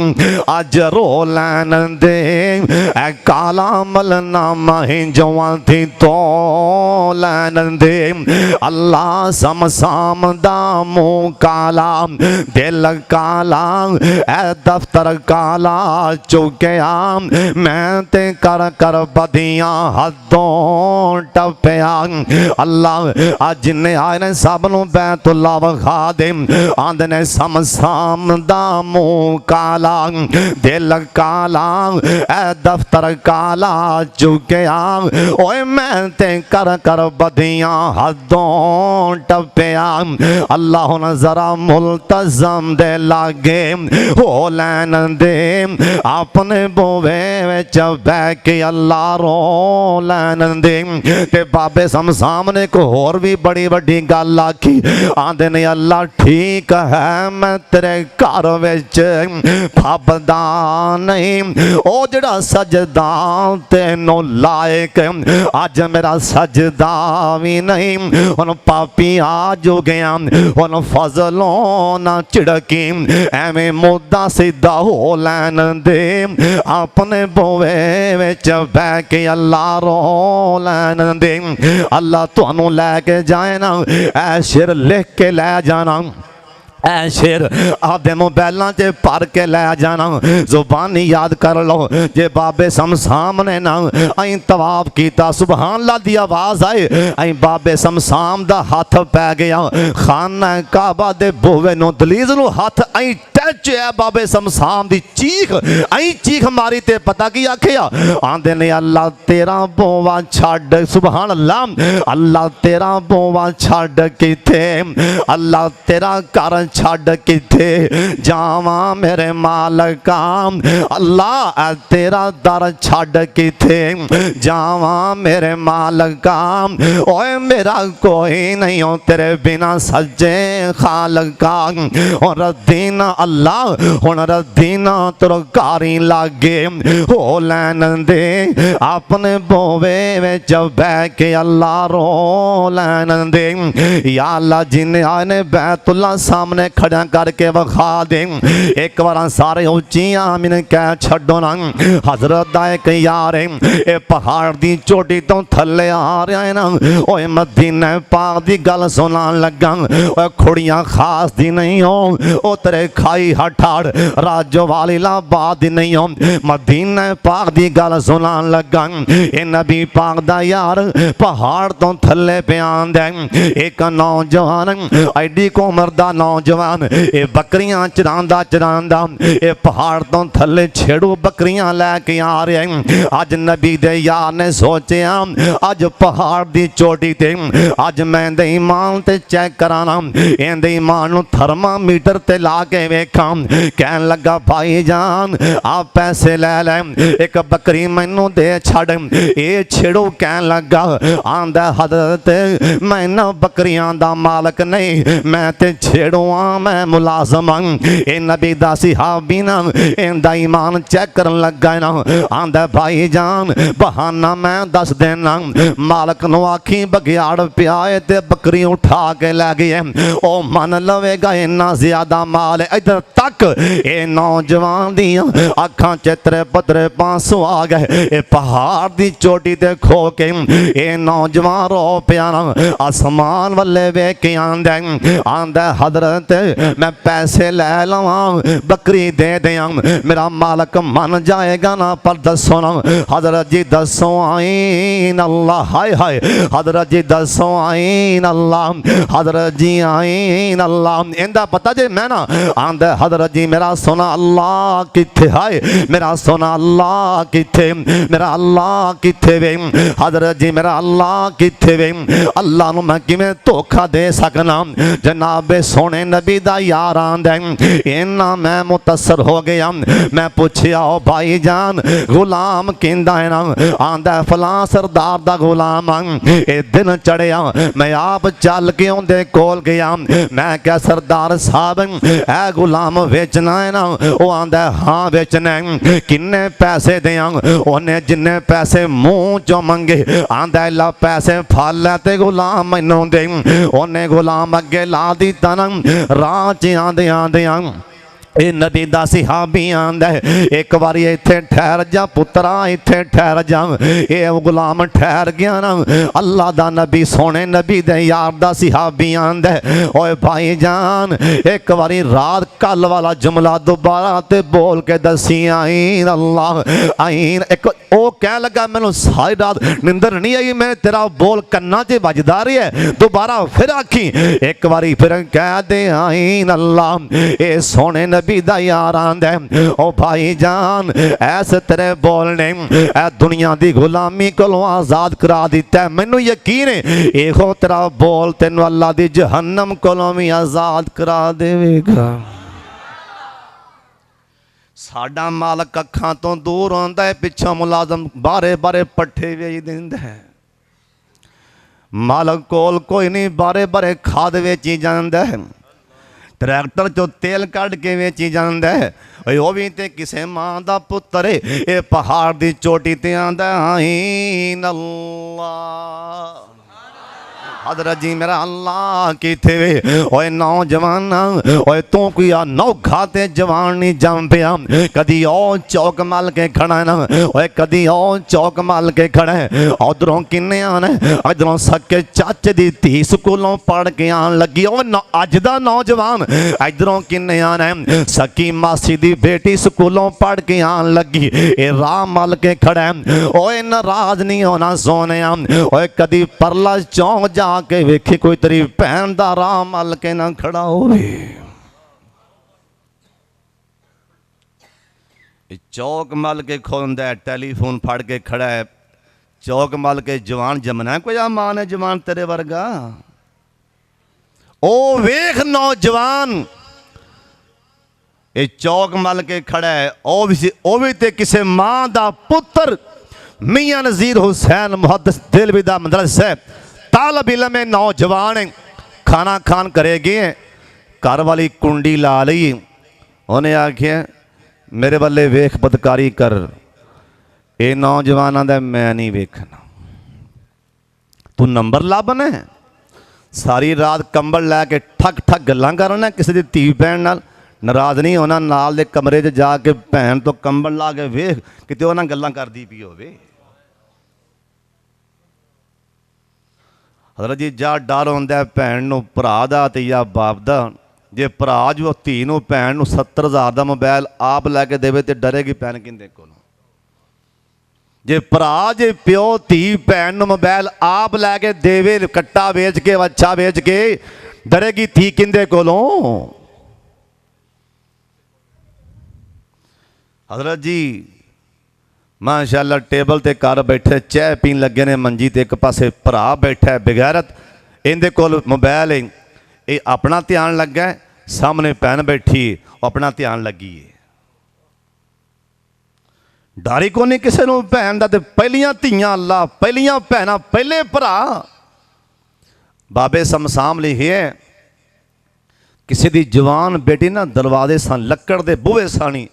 अज रो लैन दे ए काला मलनामा हिंजवां थी तो लैन दे अल्लाह शमशान दा मुंह काला दिल काला ए दफ्तर काला चुकिया मैं ते कर कर बदियां हदों टपया अल्लाह अज जिन्ने आए ने सब नूं बैतुल्ला विखा दे आंदे ने शमशान दा मुंह काला दिल काला ए दफ्तर काला चुकिया ओए मैं ते कर कर बदियां हदों टपया अल्लाह हुण जरा मुल्तज़म दे लागे हो लैन दे अपने बोवे विच बैठ के अल्लाह रो लैन दे ते बाबे शमशान ने एक होर भी बड़ी वड्डी गल आखी आंदे ने अल्लाह ठीक है मैं तेरे घर विच फबदा नहीं ओ जड़ा सजदा तेनों लायक अज मेरा सजदा भी नहीं हुण पापी आ जो गया हुण फजलों ना झिड़की एवें मुद्दा सीधा हो लैन दे अपने बोवे विच बैठ के अल्लाह रो लैन दे अल्लाह तुहानू लैके जाए ना ऐ शेर लिख के लै जाना ऐ शेर आपदे मोबाइलों च भर के लै जाना जुबानी याद कर लो जे बाबे शमशान ने ना अं तवाफ किया सुबहान अल्लाह दी आवाज़ आए अं बाबे शमशान दा हाथ पै गया खाना काबा दे बोवे नूं दलीज नूं हाथ अं टच है बाबे शमशान दी चीख अं चीख मारी ते पता की आखिया आंदे ने अल्लाह तेरा बोवा छड्ड सुबहान अल्लाह अल्लाह तेरा बोवा छड्ड किथे अल्लाह तेरा घर छड़ किथे जावा मेरे मालका, अल्लाह तेरा दर छड़ किथे जावा मेरे मालका, ओए मेरा कोई नहीं हो तेरे बिना सज्जे खालका। और दिन अल्लाह हुण रदीना तुरकारी लागे हो लैन दे, अपने बोवे विच बह के अल्लाह रो लैन दे। या अल्लाह जिन्हें आने बैतुल्ला सामने खड़ा करके विखा दे। एक बार सारे उच्ची आमीन कह छड्डो ना। हजरत दा एक यार ए पहाड़ दी चोटी तो थल्ले आ रहा है ना, ओए मदीना पाक दी गल सुनान लगा। ओए खुड़ियां खास दी नहीं हो, ओ तेरे खाई हठाड़ राजो वाली लाबाद दी नहीं हो, मदीना पाक दी गल सुनान लगा। ए नबी पाक दा यार पहाड़ तो थल्ले प्यान दे। एक नौजवान एडी उम्र दा नौजवान ए बकरियां चरांदा चरांदा ए पहाड़ तो थल्ले छेड़ू बकरियां लैके आ रहा है। अज नबी दे यार ने सोचा अज पहाड़ दी चोटी ते अज मैं दे ईमान ते चेक कराना, इंदे ईमान नूं थर्मामीटर ते ला के वेखां। कहन लगा भाई जान आ पैसे ले ले, एक बकरी मैनू दे छड़। ए छेड़ो कहन लगा आंदा हजरत मैं ना बकरियां दा मालक नहीं, मैं ते छेड़ो आ मैं मुलाजम हां। ए नबी दा सहाबी ना इंदा ईमान चेक करन लगा ना, आंदा भाई जान बहाना मैं दस देना, मालक नूं आखी बगियाड़ पिया है ते बकरी उठा के लै गई है, ओ मन लवेगा इन्ना ज्यादा माल है। इधर तक ए नौजवान दियां अखां चित्रे पतरे पांसू आ गए। ए पहाड़ दी चोटी ते खो के ए नौजवान रो पिया ना, आसमान वाले वेख के आंदा आंदा हजरत मैं पैसे ले लवां बकरी दे दियां, मेरा मालक मन जाएगा ना, पर दसो ना हजरत जी दसो आईन अल्लाह। हाय हाय हजरत जी दसो आईन अल्लाह, हजरत जी आईन अल्लाह। इंदा पता जे मैं ना आंदा हजरत जी मेरा सोना अल्लाह किथे, हाय मेरा सोना अल्लाह किथे, मेरा अल्लाह किथे वे, हजरत जी मेरा अल्लाह किथे वे, अल्लाह नूं मैं किवें धोखा दे सकना। जनाबे सोने नबी दा यार आंदा इन्ना मैं मुतसर हो गया। मैं पूछया ओ भाई जान गुलाम किंदा है ना, आंदा फलां सरदार दा गुलाम। ए दिन चढ़िया मैं आप चल के उनदे कोल गया, मैं क्या सरदार साहब ए गुलाम बेचना है ना, वो आंदा हाँ बेचना है, किन्ने पैसे दें? उन्हें जिन्ने पैसे मुँह चो मंगे आंदा ला पैसे फल ते गुलाम मैनू दे। उन्हें गुलाम अगे ला दिता ना, राह च आंदे आंदे ए नबी दा सहाबी आंदा एक बारी इत्थे ठहर जा पुत्रा, इत्थे ठहर जा। ए गुलाम ठहर गया ना, अल्लाह दा नबी सोने नबी दे यार दा सहाबी आंदा ओए भाई जान एक बारी रात कल वाला जुमला दोबारा ते बोल के दसी आईन अल्लाह आईन। एक ओ कह लगा मैनू सारी रात निंदर नहीं आई, मैं तेरा बोल कन्ना च वजदा रहा है, दोबारा फिर आखी एक बारी फिर कह दे आईन अल्लाह। ए सोने नबी दा यार आंदा ओ भाई जान ऐसे तेरे बोलने ए दुनिया दी गुलामी कोलों आजाद करा दिता, मैनू यकीन है एहो तेरा बोल तेनू अल्लाह दी जहन्नम कोलों भी आजाद करा देवेगा। साडा मालक अखां तो दूर आंदा है, पिछों मुलाजम बारे बारे पट्ठे वेच दिंदा है। मालक कोल कोई नहीं, बारे बारे खाद वेची जांदा है, ट्रैक्टर चो तेल कढ़ के वेची जांदा है। वो भी ते किसे मां दा पुत्तर ए पहाड़ दी चोटी ते आंदा आईन अल्लाह। हजरत जी मेरा अल्लाह किथे वे? ओए नौजवान ओए तू कोई नौखा ते जवान नहीं जम पिया, कदी ओ चौक मल के खड़ा है ना, ओए कदी ओ चौक मल के खड़ा है। उधरों किन्ने आना, इधरों सके चाचे दी धी स्कूलों पढ़ के आन लगी, ओ अज दा नौजवान। इधरों किन्ने आना है, सकी मासी दी बेटी स्कूलों पढ़ के आन लगी, ए राह मल के खड़ा है। ओए नाराज नहीं होना सोने, ओए कदी परला चौक जा के वेखी कोई तेरी भैन दा राह मल के ना खड़ा होवे। चौक मल के खोंदा है, टेलीफोन फड़ के खड़ा है, चौक मल के जवान जमना कोई आ मान है जवान तेरे वर्गा। ओ वेख नौजवान ਇਹ ਚੌਕ ਮਲ ਕੇ ਖੜਾ ਹੈ। ਉਹ ਵੀ ਤੇ ਕਿਸੇ ਮਾਂ ਦਾ ਪੁੱਤਰ ਮੀਆਂ ਨਜ਼ੀਰ ਹੁਸੈਨ ਮੁਹੱਦਿਸ ਦਿਲਵੀ ਦਾ ਮਦਰਸਾ ਹੈ। ਤਾਲਬ ਇਲਮ ਹੈ, ਨੌਜਵਾਨ ਹੈ, ਖਾਣਾ ਖਾਣ करे गए। घर वाली कुंडी ला ਲਈ। ਉਹਨੇ ਆਖਿਆ ਮੇਰੇ ਵੱਲੇ ਵੇਖ ਬਦਕਾਰੀ ਕਰ। ਇਹ ਨੌਜਵਾਨਾਂ ਦਾ ਮੈਂ ਨਹੀਂ ਵੇਖਣਾ। ਤੂੰ ਨੰਬਰ ਲੱਭਣਾ ਸਾਰੀ ਰਾਤ ਕੰਬਲ ਲੈ ਕੇ ਠੱਗ ਠੱਗ ਗੱਲਾਂ ਕਰਨਾ ਕਿਸੇ ਦੀ ਧੀ ਭੈਣ ਨਾਲ। ਨਾਰਾਜ਼ ਨਹੀਂ ਹੋਣਾ। ਨਾਲ ਦੇ ਕਮਰੇ 'ਚ ਜਾ ਕੇ ਭੈਣ ਤੋਂ ਕੰਬਲ ਲਾ ਕੇ ਵੇਖ ਕਿਤੇ ਉਹਨਾਂ ਗੱਲਾਂ ਕਰਦੀ ਪਈ ਹੋਵੇ। ਹਜ਼ਰਤ ਜੀ ਜਾ ਡਰ ਹੁੰਦਾ ਭੈਣ ਨੂੰ ਭਰਾ ਦਾ ਤੇ ਜਾਂ ਬਾਪ ਦਾ। ਜੇ ਭਰਾ ਜੋ ਧੀ ਨੂੰ ਭੈਣ ਨੂੰ 70,000 ਦਾ ਮੋਬਾਈਲ ਆਪ ਲੈ ਕੇ ਦੇਵੇ ਤੇ ਡਰੇਗੀ ਭੈਣ ਕਿਹਦੇ ਕੋਲੋਂ। ਜੇ ਭਰਾ ਜੇ ਪਿਓ ਧੀ ਭੈਣ ਨੂੰ ਮੋਬਾਈਲ ਆਪ ਲੈ ਕੇ ਦੇਵੇ ਕੱਟਾ ਵੇਚ ਕੇ ਵੱਛਾ ਵੇਚ ਕੇ ਡਰੇਗੀ ਧੀ ਕਿਹਦੇ ਕੋਲੋਂ। ਹਜ਼ਰਤ ਜੀ ਮਾਸ਼ਾਅੱਲਾ ਟੇਬਲ ਤੇ ਘਰ ਬੈਠੇ ਚਾਹ ਪੀਣ ਲੱਗੇ ਨੇ ਮੰਜੀ ਤੇ ਇੱਕ ਪਾਸੇ ਭਰਾ ਬੈਠਾ ਬਗੈਰਤ ਇਹਦੇ ਕੋਲ ਮੋਬਾਈਲ ਹੈ। ਇਹ ਆਪਣਾ ਧਿਆਨ ਲੱਗਾ ਸਾਹਮਣੇ ਭੈਣ ਬੈਠੀ ਉਹ ਆਪਣਾ ਧਿਆਨ ਲੱਗੀ ਹੈ। ਡਾਰੀ ਕੋ ਨਹੀਂ ਕਿਸੇ ਨੂੰ ਭੈਣ ਦਾ ਤੇ ਪਹਿਲੀਆਂ ਧੀਆਂ ਅੱਲਾ ਪਹਿਲੀਆਂ ਭੈਣਾਂ ਪਹਿਲੇ ਭਰਾ। ਬਾਬੇ ਸਮਸਾਮ ਲਿਖਿਆ ਕਿਸੇ ਦੀ ਜਵਾਨ ਬੇਟੀ ਨਾ ਦਰਵਾਜ਼ੇ ਸਨ ਲੱਕੜ ਦੇ ਬੂਹੇ ਸਾਣੀ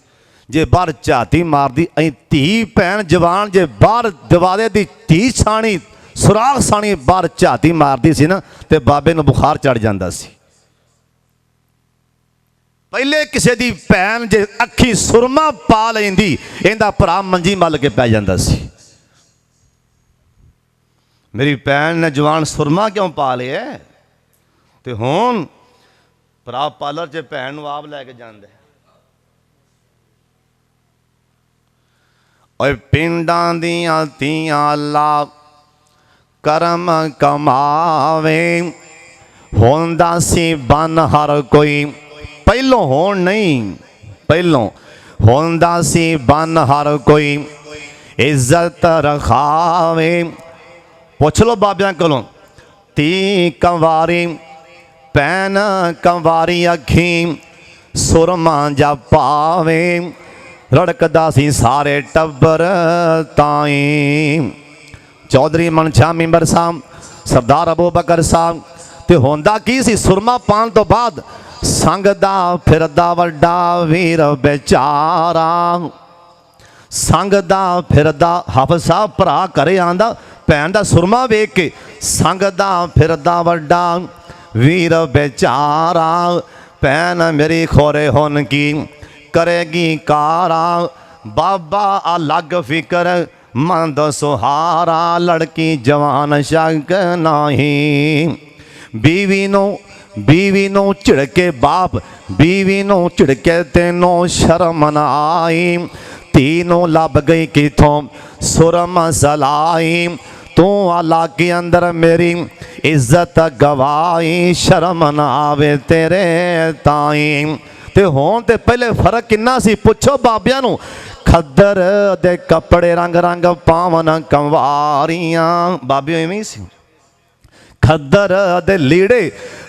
ਜੇ ਬਾਹਰ ਝਾਤੀ ਮਾਰਦੀ ਅਸੀਂ ਧੀ ਭੈਣ ਜਵਾਨ ਜੇ ਬਾਹਰ ਦਰਵਾਜ਼ੇ ਦੀ ਧੀ ਸਾਣੀ ਸੁਰਾਖ ਸਾਣੀ ਬਾਹਰ ਝਾਤੀ ਮਾਰਦੀ ਸੀ ਨਾ ਤੇ ਬਾਬੇ ਨੂੰ ਬੁਖਾਰ ਚੜ ਜਾਂਦਾ ਸੀ। ਪਹਿਲੇ ਕਿਸੇ ਦੀ ਭੈਣ ਜੇ ਅੱਖੀ ਸੁਰਮਾ ਪਾ ਲੈਂਦੀ ਇਹਦਾ ਭਰਾ ਮੰਜੀ ਮੱਲ ਕੇ ਪੈ ਜਾਂਦਾ ਸੀ। ਮੇਰੀ ਭੈਣ ਨੇ ਜਵਾਨ ਸੁਰਮਾ ਕਿਉਂ ਪਾ ਲਿਆ ਤੇ ਹੁਣ ਭਰਾ ਪਾਰਲਰ 'ਚ ਭੈਣ ਨੂੰ ਆਪ ਲੈ ਕੇ ਜਾਂਦਾ। ਓਏ ਪਿੰਡਾਂ ਦੀਆਂ ਧੀਆਂ ਅੱਲਾ ਕਰਮ ਕਮਾਵੇ ਹੁੰਦਾ ਸੀ ਬਨ ਹਰ ਕੋਈ ਪਹਿਲੋਂ ਹੋਣ ਨਹੀਂ ਪਹਿਲੋਂ ਹੁੰਦਾ ਸੀ ਬਨ ਹਰ ਕੋਈ ਇੱਜ਼ਤ ਰਖਾਵੇ। ਪੁੱਛ ਲੋ ਬਾਬਿਆਂ ਕੋਲੋਂ ਧੀ ਕੰਵਾਰੀ ਭੈਣ ਕੰਵਾਰੀ ਅੱਖੀ ਸੁਰਮਾ ਜਾ ਪਾਵੇ ਰੜਕਦਾ ਸੀ ਸਾਰੇ ਟੱਬਰ ਤਾਈ। ਚੌਧਰੀ ਮਨਸ਼ਾ ਮੈਂਬਰ ਸਾਹਿਬ ਸਰਦਾਰ ਅਬੂ ਬਕਰ ਸਾਹਿਬ ਤੇ ਹੁੰਦਾ ਕੀ ਸੀ ਸੁਰਮਾ ਪਾਉਣ ਤੋਂ ਬਾਅਦ ਸੰਗਦਾ ਫਿਰਦਾ ਵੱਡਾ ਵੀਰ ਵਿਚਾਰਾ। ਸੰਗਦਾ ਫਿਰਦਾ ਹਾਫਿਜ਼ ਸਾਹਿਬ ਭਰਾ ਘਰੇ ਆਂਦਾ ਭੈਣ ਦਾ ਸੁਰਮਾ ਵੇਖ ਕੇ ਸੰਗਦਾ ਫਿਰਦਾ ਵੱਡਾ ਵੀਰ ਵਿਚਾਰਾ। ਭੈਣ ਮੇਰੀ ਖੋਰੇ ਹੁਣ ਕੀ ਕਰੇਗੀ ਕਾਰਾ ਬਾਬਾ ਅਲੱਗ ਫਿਕਰ ਮੰਦ ਸੁਹਾਰਾ ਲੜਕੀ ਜਵਾਨ ਸ਼ੱਕ ਨਹੀਂ। बीवी नू झिड़के बाप बीवी नू झिड़के तेनों शर्म न आई। धी नू लब गई किथों सुरम सलाई तू अल्लाह के अंदर मेरी इज्जत गवाई शर्म न आवे तेरे ताई। ते होण ते पहले फर्क किन्ना सी पुछो बाबियां नू। खद्दर दे कपड़े रंग रंग पावन कंवारियां बाबियों इवें सी। खद्दर दे लीड़े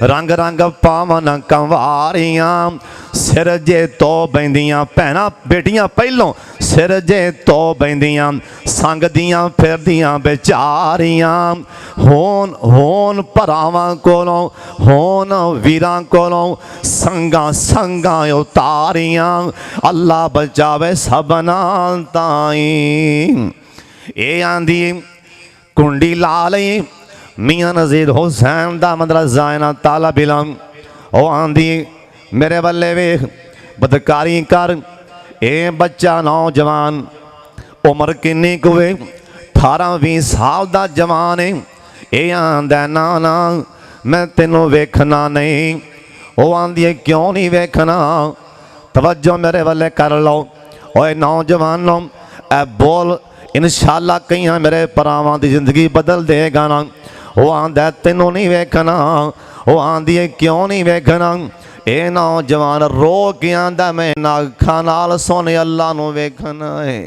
रंग रंग पावन कंवारियां सिर जे तो बैंदियां भैणां बेटियां पहलों सिर जे तो बैंदियां संगदियां फिरदियां बेचारियां होन होन भरावां कोलों होन वीरां कोलों संगां संगां उतारियां अल्लाह बचावे सबना ताई। ए आंदी कुंडी ला लई मियाँ नज़ीर हुसैन दा मदरसा ना ताला बिलम ओ आंदी मेरे बल्ले वेख बदकारी कर। ए बच्चा नौजवान उम्र किन्नी कुवे 18-20 साल दा जवान है। ए आंदा ना ना मैं तेनों वेखना नहीं। ओ आंदी है क्यों नहीं वेखना तवज्जो मेरे बल्ले कर लो। ओए नौजवानों ए बोल इंशाअल्लाह कई मेरे भरावां दी जिंदगी बदल देगा ना। वो आंदा तेनों नहीं वेखना। वो आंदी है क्यों नहीं वेखना। ए नौजवान रो के आंदा मैं अखां नाल सुन अल्लाह नूं वेखना है।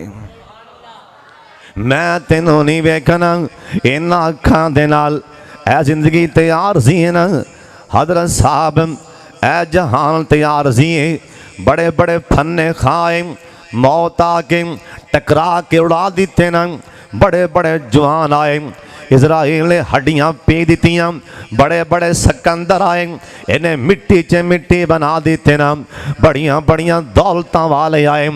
मैं तेनों नहीं वेखना इन्हां अखां दे नाल ए जिंदगी तैयार सी ना। हज़रत साहब ए जहान तैयार सी बड़े बड़े फन्ने खाए, मौत आके टकरा के उड़ा दिते ना। बड़े बड़े जवान आए, इजराइल ने हड्डियां पी दितियां। बड़े बड़े सिकंदर आए, इन्हें मिट्टी च मिट्टी बना दिते ना। बड़ियां बड़ियां दौलतां वाले आए,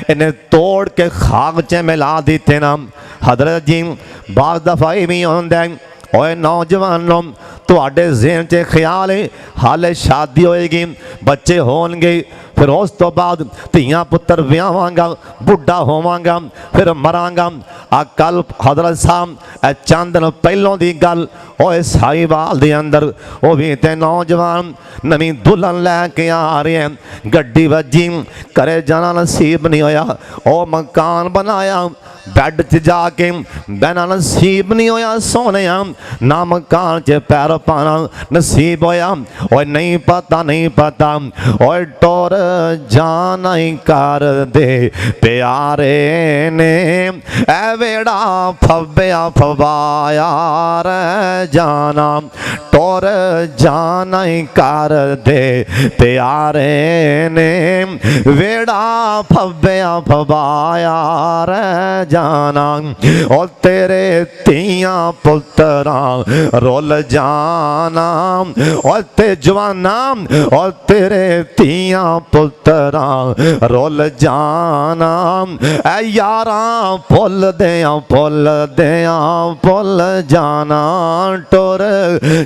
इन्हें तोड़ के खाक च मिला दिते ना। हजरत जी बार दफा भी आंदा, ओए नौजवानों तुहाडे ज़हन च ख्याल है हाले शादी होएगी, बच्चे होणगे, फिर उस तो बाद धियां पुत्र विआहांगा, बुढ़ा होवांगा, फिर मरांगा। आ कल हजरत साहब चंद दिन पहलों की गल, ओए साहिवाल दे अंदर वो भी ते नौजवान नवीं दुल्हन लैके आ रहे हैं, गड्डी वजी, घरे जाना नसीब नहीं होया, ओ मकान बनाया, बैड च जाके बहना नसीब नहीं होया सोने, ना मकान च पैर पाना नसीब होया। ओए नहीं पता नहीं पता, ओए टोर जाना ही कर दे प्यारे ने, ए वेड़ा फव्या फवाया रे जाना, टोर जाना ही कर दे प्यारे ने, वेड़ा फव्या फवाया रे जाना। और तेरे तियां पुत्रा रोल जाना, और ते जवाना और तेरे तियां पुत्रा रोल जाना। ऐ यारा भुल देयां भुल जाना, टुर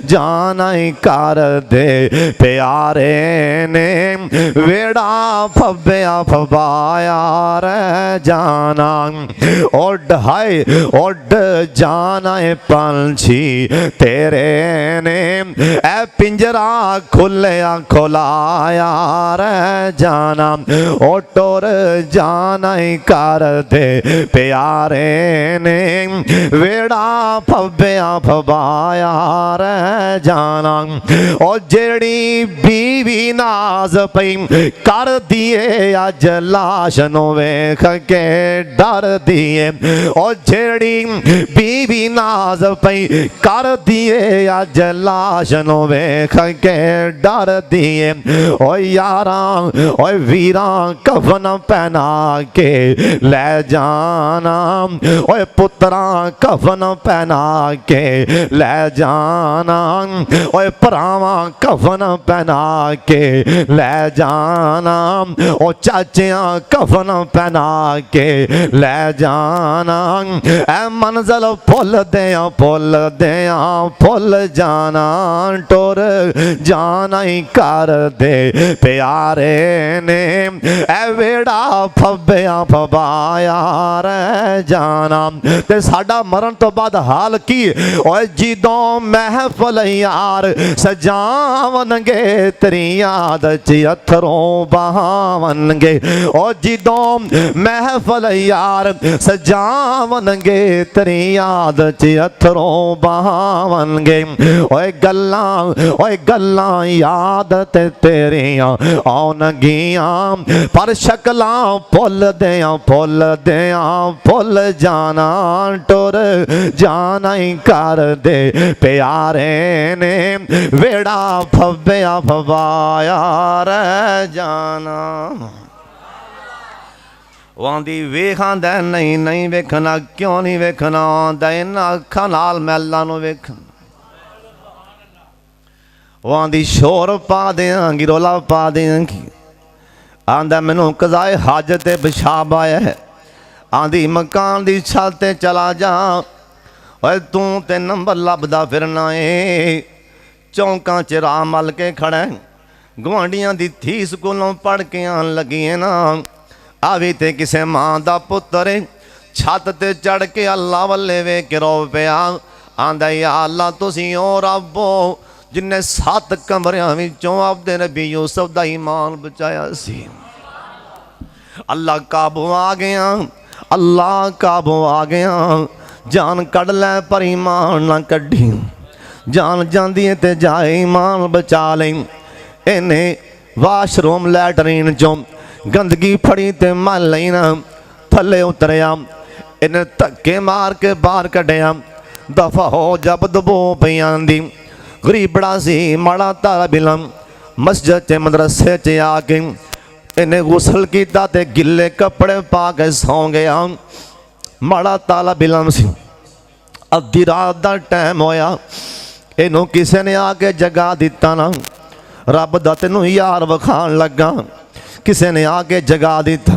जाना ही कर दे प्यारे ने, वेड़ा फव्या फवाया रे जाना। उड हाय उड जाना है पंछी तेरे ने, ए पिंजरा खुलिया खुलाया रे जाना, ओ टुर जाना ही कर दे प्यारे ने, वेड़ा फव्या फवाया रे जाना। ओ जेड़ी बीवी नाज पई कर दिए अज लाश नु वेख के डर दिए, ओ जेड़ी बीवी नाज पई कर दिए अज लाश नु वेख के डर दिए। ओ यारा ओ वीरा कफन पहना के ले जाना, ओ पुत्रा कफन पहना के ले जाना, ओ भरावा कफन पहना के ले जाना, ओ चाचिया कफन पहना के ले जाना। ए मंजिल भुल देया भुल जाना, टुर जाना ही कर दे प्यारे ने, ए वेड़ा फव्या फवाया रे जाना। ते साडा मरण तो बाद हाल की, ओए जिदों महफल यार सजावनगे, तेरी याद च अथरों बहावनगे, ओ जिदों महफल यार सजावनगे, तेरी याद च अथरों बहावनगे। ओए गल्लां याद ते तेरियां आउणगियां, पर शक्लां भुल देयां भुल जाना, टुर जाना ही कर दे प्यारे ने, वेड़ा फव्या फवाया रे जाना। ਉਹ ਆਂਦੀ ਵੇਖਾਂਦਾ ਨਹੀਂ ਵੇਖਣਾ, ਕਿਉਂ ਨਹੀਂ ਵੇਖਣਾ, ਆਂਦਾ ਇਹਨਾਂ ਅੱਖਾਂ ਨਾਲ ਮੈਲਾਂ ਨੂੰ ਵੇਖਣ। ਉਹ ਆਂਦੀ ਸ਼ੋਰ ਪਾ ਦਿਆਂਗੀ ਰੌਲਾ ਪਾ ਦਿਆਂਗੀ, ਆਂਦਾ ਮੈਨੂੰ ਕਜ਼ਾਏ ਹੱਜ ਤੇ ਪਿਸ਼ਾਬ ਆਇਆ ਹੈ, ਆਂਦੀ ਮਕਾਨ ਦੀ ਛੱਤ ਤੇ ਚਲਾ ਜਾ, ਓਏ ਤੂੰ ਤੇ ਨੰਬਰ ਲੱਭਦਾ ਫਿਰਨਾ ਏ, ਚੌਂਕਾਂ 'ਚ ਰਾਹ ਮਲ ਕੇ ਖੜਾ, ਗੁਆਂਢੀਆਂ ਦੀ ਧੀ ਸਕੂਲੋਂ ਪੜ੍ਹ ਕੇ ਆਉਣ ਲੱਗੀ ਏ ਨਾ, ਆਵੀ ਤੇ ਕਿਸੇ ਮਾਂ ਦਾ ਪੁੱਤਰ ਛੱਤ ਤੇ ਚੜ ਕੇ ਅੱਲਾ ਵੱਲੇ ਵੇਖ ਕੇ ਰੋ ਪਿਆ, ਆਂਦਾ ਯਾ ਅੱਲਾ ਤੁਸੀਂ ਉਹ ਰੱਬ ਹੋ ਜਿਨਨੇ 7 ਕਮਰਿਆਂ ਵਿੱਚੋਂ ਆਪਦੇ ਨਬੀ ਯੂਸਫ ਦਾ ਈਮਾਨ ਬਚਾਇਆ ਸੀ। ਅੱਲਾ ਕਾਬੂ ਆ ਗਿਆ, ਅੱਲਾ ਕਾਬੂ ਆ ਗਿਆ, ਜਾਨ ਕੱਢ ਲੈ ਪਰ ਈਮਾਨ ਨਾ ਕੱਢੀ, ਜਾਨ ਜਾਂਦੀ ਤੇ ਜਾਏ ਈਮਾਨ ਬਚਾ ਲੈ। ਇਹਨੇ ਵਾਸ਼ਰੂਮ ਲੈਟਰੀਨ ਚੋਂ गंदगी फड़ी ते मल लई ना, थले उतरिया, इन्हें धक्के मार के बाहर कढ़िया, दफा हो जब दबो पई आंदी। गरीबड़ा सी माड़ा तारा बिलम, मस्जिद च मदरसे च आके इन्हें गुसल किया ते गिले कपड़े पा के सौ गया। माड़ा ताला बिलम सी, अद्धी रात का टाइम होया, इनू किसी ने आके जगा दिता ना, रब दा तैनू यार विखाण लगा। किसी ने आके जगा दिता,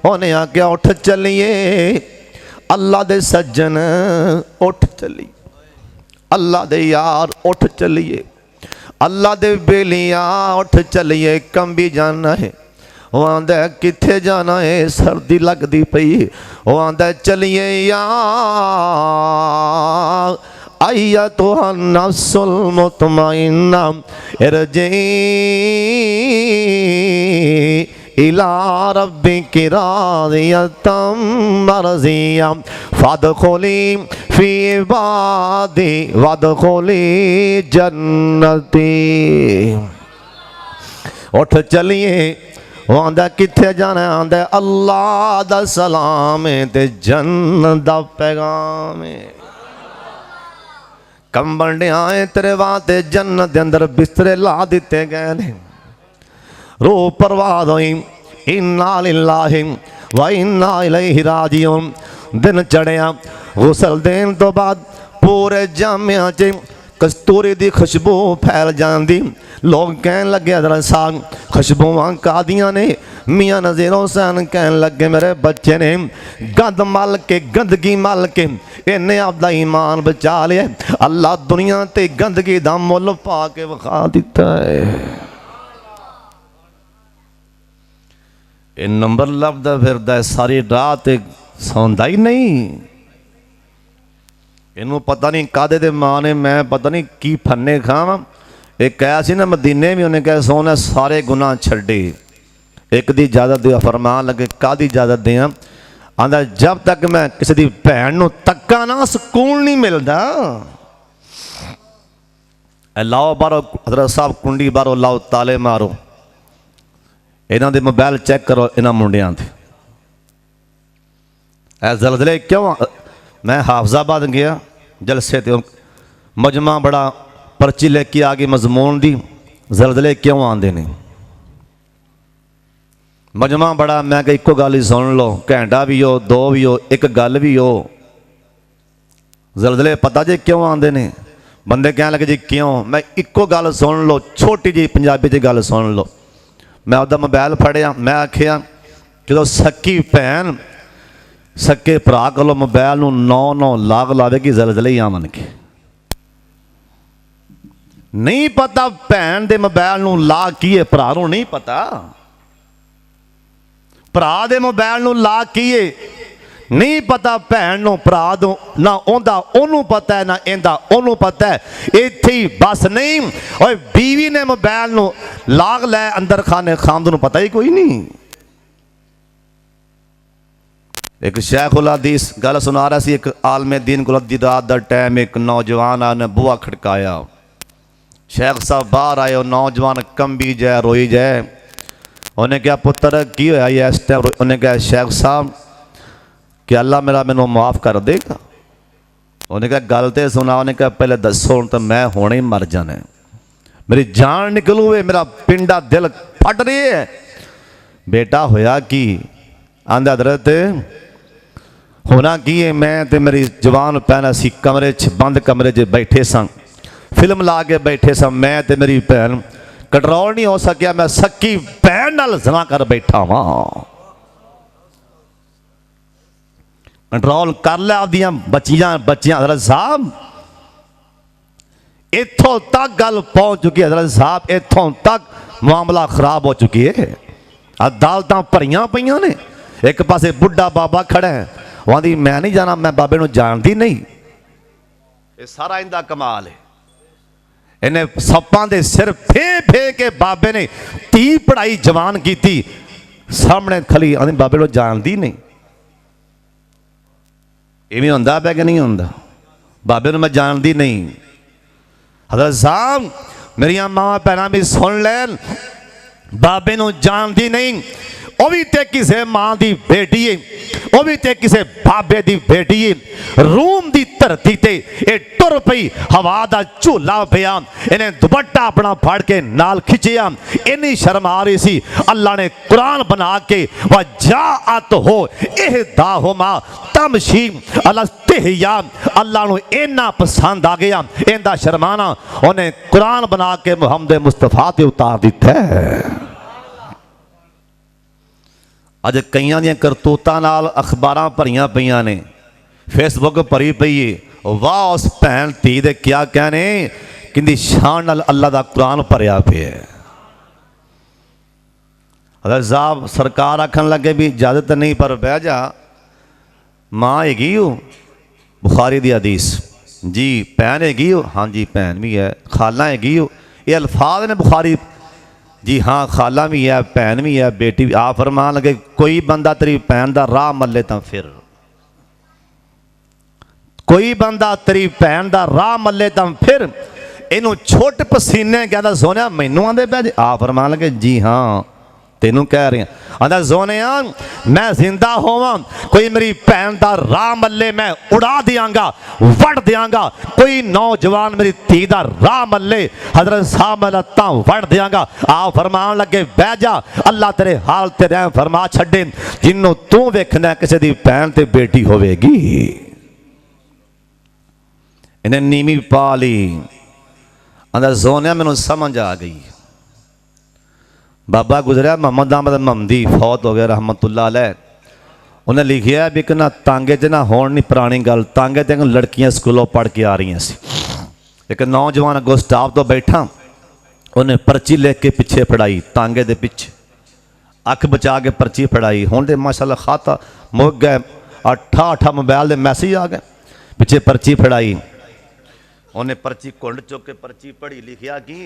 उन्हें आके उठ चलिए अल्लाह दे सज्जन, उठ चलिए अल्लाह दे यार, उठ चलिए अल्लाह दे बेलियां, उठ चलिए कंबी जाना है। वो आंदा किथे जाना है, सर्दी लगती पई। वो आंदा चलिए यार आइया तो नफ्सुल मुतमइन्ना इरजी इला रब्बिकी रादियतम मरज़िया फदखुली फी इबादी वदखुली जन्नती। उठ चलिए। वो आंदा किथे जाना, आंदा अल्लाह दा सलाम है ते जन्नत दा पैगाम है। कंबल आए तेरे वास्ते जन्नत दे अंदर बिस्तरे ला दिते गए ने। रूह परवाद होई, इन्ना लिल्लाहि व इन्ना इलैहि राजिऊन। दिन चढ़िया, गुसल देन तो बाद पूरे जामिया च कस्तूरी दी खुशबू फैल जाती। लोग कहन लगे हज़रत साहब खुशबूआं कादियां ने। मियाँ नज़ीर हुसैन कहन लगे मेरे बच्चे ने गंद मल के, गंदगी मल के इन्हें आपका ईमान बचा लिया। अल्लाह दुनिया ते गंदगी दा मुल पा के विखा दिता है। ये नंबर लभदा फिरदा सारी रात, सौंदा ही नहीं। इनू पता नहीं कादे दे मां ने, मैं पता नहीं की फन्ने खावां। एक कहा सी ना मदीने भी, उन्हें कहा सोने सारे गुनाह छड्डे, एक दी इजाजत दे। फरमान लगे कादी इजाजत दें? आंदा जब तक मैं किसी दी भैन नूं तक्का ना सुकून नहीं मिलता। लाओ बारो हज़रत साहब कुंडी बारो लाओ, ताले मारो, इन्हां दे मोबाइल चेक करो इन्हां मुंडियां दे। ऐ जलजले क्यों? मैं हाफजाबाद गया जलसे ते, मजमा बड़ा पर्ची लेके आ गई मजमून दी, जलजले क्यों आते ने। मजमा बड़ा, मैं कहा इको गल ही सुन लो, घंटा भी हो, दो भी हो, एक गल भी हो। जलजले पता जे क्यों आते ने? बंदे कह लगे जी क्यों? मैं इको गल सुन लो, छोटी जी पंजाबी च गल सुन लो। मैं उसका मोबाइल फड़िया, मैं आखिया जो सक्की भैन सक्के भरा कोलों मोबाइल नूं 9 लाख लावेगी, जलजले ही आवन के। नहीं पता भैन दे मोबाइल नूं ला की है, भरा नूं नहीं पता। भरा दे मोबाइल नूं ला की है नहीं पता, भैन नूं भरा दो ना ओंदा ओनू पता है, ना इंदा ओनू पता है। इत्थे ही बस नहीं, ओए बीवी ने मोबाइल नूं लाग लै अंदर खाने, खामद नूं पता ही कोई नहीं। एक शेख उल हदीस गल सुना रहा सी, एक आलमे दीन को अद्धी रात का टाइम एक नौजवान ने बूहा खड़काया। शेख साहब बाहर आए, नौजवान कंबी जाए, रोई जाए। उन्हें कहा पुत्र की होया ये इस टाइम? उन्हें कहा शेख साहब कि अल्लाह मेरा मैनू माफ़ कर देगा। उन्हें कहा गल तो सुना। उन्हें कहा पहले दसो, तो मैं हुणे ही मर जाना, मेरी जान निकलू, मेरा पिंडा दिल फट रही है। बेटा होया कि? आंदा हज़रत होना की है, मैं तो मेरी जवान भैन असी कमरे च बंद कमरे च बैठे सन, फिल्म ला के बैठे सन। मैं तो मेरी भैन कंट्रोल नहीं हो सकिया, मैं सक्की भैन नाल ज़ना कर बैठा वहाँ। कंट्रोल कर लिया आपदियां बच्चियां। हज़रत साहब इत्थों तक गल पहुँच चुकी है। हज़रत साहब इत्थों तक मामला खराब हो चुकी है। अदालतां भरियां पईयां ने, एक पासे बुढ़ा बाबा खड़ा है, वहां दी मैं नहीं जाना, मैं बाबे नूं जानदी नहीं। ये सारा इनका कमाल है। इन्हें सप्पां दे सिर फे फे के बाबे ने धी पढ़ाई जवान की सामने खली, आंदी बाबे नूं जानदी नहीं। इवें हुंदा पिया कि नहीं हुंदा? बाबे नूं मैं जानदी नहीं। हज़रत साहब मेरिया मावां भैणां भी सुन लैन, बाबे नूं जानदी नहीं। वह भी तो किसी मां की बेटी है, वह भी तो किसी बाबे की बेटी है। रूम की धरती ते ये टुर पई हवा दा झूला पिया इन्हें दुपट्टा अपना फड़ के नाल खिंचिया इन्नी शर्म आ रही सी अल्लाह ने कुरान बना के वजाअत हो इहदाहुमा तमशी अला तिहया अल्लाह नूं इन्ना पसंद आ गया इंदा शर्माना उन्हें कुरान बना के मुहम्मद मुस्तफा ते उतार दिता है। अज कईयां दियां करतूतां नाल अखबारां भरियां पईयां ने फेसबुक भरी पई है वाह उस भैन धी दे क्या कहने किंदी शान नाल अल्लाह दा कुरान भरिया पिया है। अगर साहब सरकार आखन लगे भी इजाजत नहीं पर बह जा माँ हैगी हो बुखारी दी हदीस जी भैन हैगी हो हाँ जी भैन भी है खाला हैगी हो ये अल्फाज ने बुखारी जी हाँ खाला भी है भैन भी है बेटी भी आ फरमान लगे कोई बंदा तेरी भैन का राह मले तो फिर कोई बंदा तेरी भैन का राह मले तो फिर इनू छुट पसीने कहता सोने मैनू आंदे पै आ फरमान लगे जी हाँ तेनू कह रहे हैं आंदा सोने मैं जिंदा होवां कोई मेरी भैन का राह मले मैं उड़ा दियांगा वड़ दियांगा कोई नौजवान मेरी धी का राह मले हजरत साहब मैं लत्तां वड़ दियांगा आ फरमान लगे बह जा अल्लाह तेरे हाल ते रहम फरमा छड्डे जिन्नों तू वेखना किसी दी भैन ते बेटी होवेगी इन्हें नीवी पा ली आंदा सोने मैनू समझ आ गई बाबा गुजरिया मोहम्मद अहमद महमदी फौत हो गया रहमतुल्लाह अलैह उन्हें लिखिया भी कि ना तांगे च ना होण नहीं पुरानी गल तांगे ते लड़कियां स्कूलों पढ़ के आ रही सी एक नौजवान अगों स्टाफ तो बैठा उन्हें पर्ची लिख के पिछे फड़ाई तांगे दे पिछे अख बचा के पर्ची फड़ाई हुण ते माशाअल्लाह खाता मुक गए 8 मोबाइल के मैसेज आ गए पिछे पर्ची फड़ाई उन्हें पर्ची कुंड चुक के पर्ची पढ़ी लिखिया कि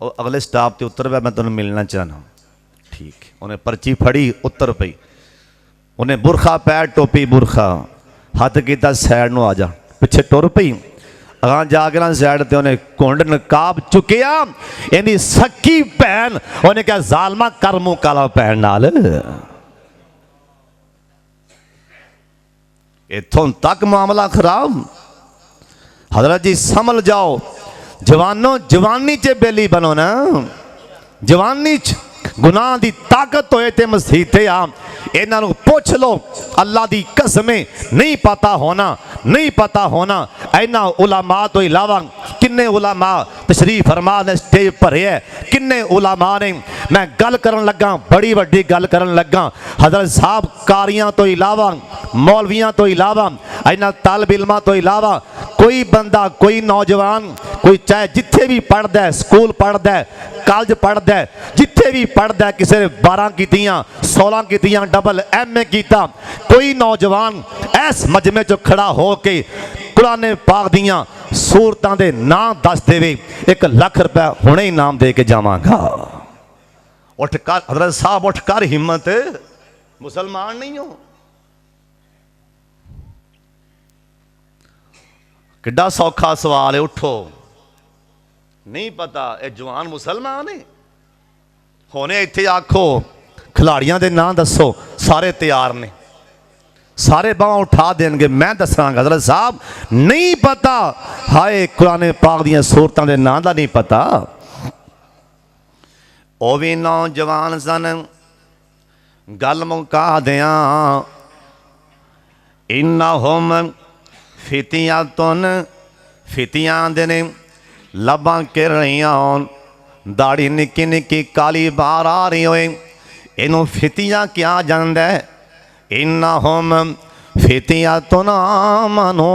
और अगले स्टाफ से उतर पाया मैं तुम मिलना चाहना ठीक उन्हें पर्ची फड़ी उतर पई उन्हें बुरखा पैर टोपी बुरखा हथ किया सैड न आ जा पिछे टुर पई अगां जाके ना सैड ते उन्हें कुंड नकाब चुकिया इहदी सकी भैन उन्हें कहा जालमा कर मुंह काला भैन नाल इत्थों तक मामला खराब हजरत जी समझ जाओ जवानों जवानी च बेली बनो ना जवानी च गुनाह की ताकत होए ते मसीते आ इन्हों पुछ लो अल्लाह की कसमें नहीं पता होना इन्हों उलामा तो इलावा किन्ने उलामा तशरीफ फरमा ने स्टेज भरे है किन्ने उलामा ने मैं गल करन लगा बड़ी वड्डी गल करन लगा हजरत साहब कारियां तो इलावा मौलवियां तो इलावा इन्होंने तालिब इल्मां तो इलावा कोई बंदा कोई नौजवान कोई चाहे जिथे भी पढ़ता है स्कूल पढ़ता है कॉलेज पढ़ता है जिथे भी पढ़ता है किसी ने 12 कीतियां 16 कीतियां डबल MA किया कोई नौजवान इस मजमे चो खड़ा हो के कुरान पाक दियां सूरतां दे नाम दस देवे 1 लाख रुपया हुणे ही नाम दे के जावांगा उठ कर हजरत साहब उठ कर हिम्मत मुसलमान नहीं हो किड्डा सौखा सवाल है उठो नहीं पता ये जवान मुसलमान है होने इत्थे आखो खिलाड़ियों के नाम दसो सारे तैयार ने सारे बाह उठा देंगे मैं दसांगा हज़रत साहब नहीं पता हाय कुरान पाक दियां सूरतां दे नाम दा नहीं पता ओ भी नौजवान सन गल मुका दियां इन्नहुम फितियां तुन फितियां आंदे ने लबां गिर रहियां दाड़ी निक्की निक्की काली बार आ रही होए इनू फितियां क्या जांदा है इन्नहुम फितियां तुन आमनू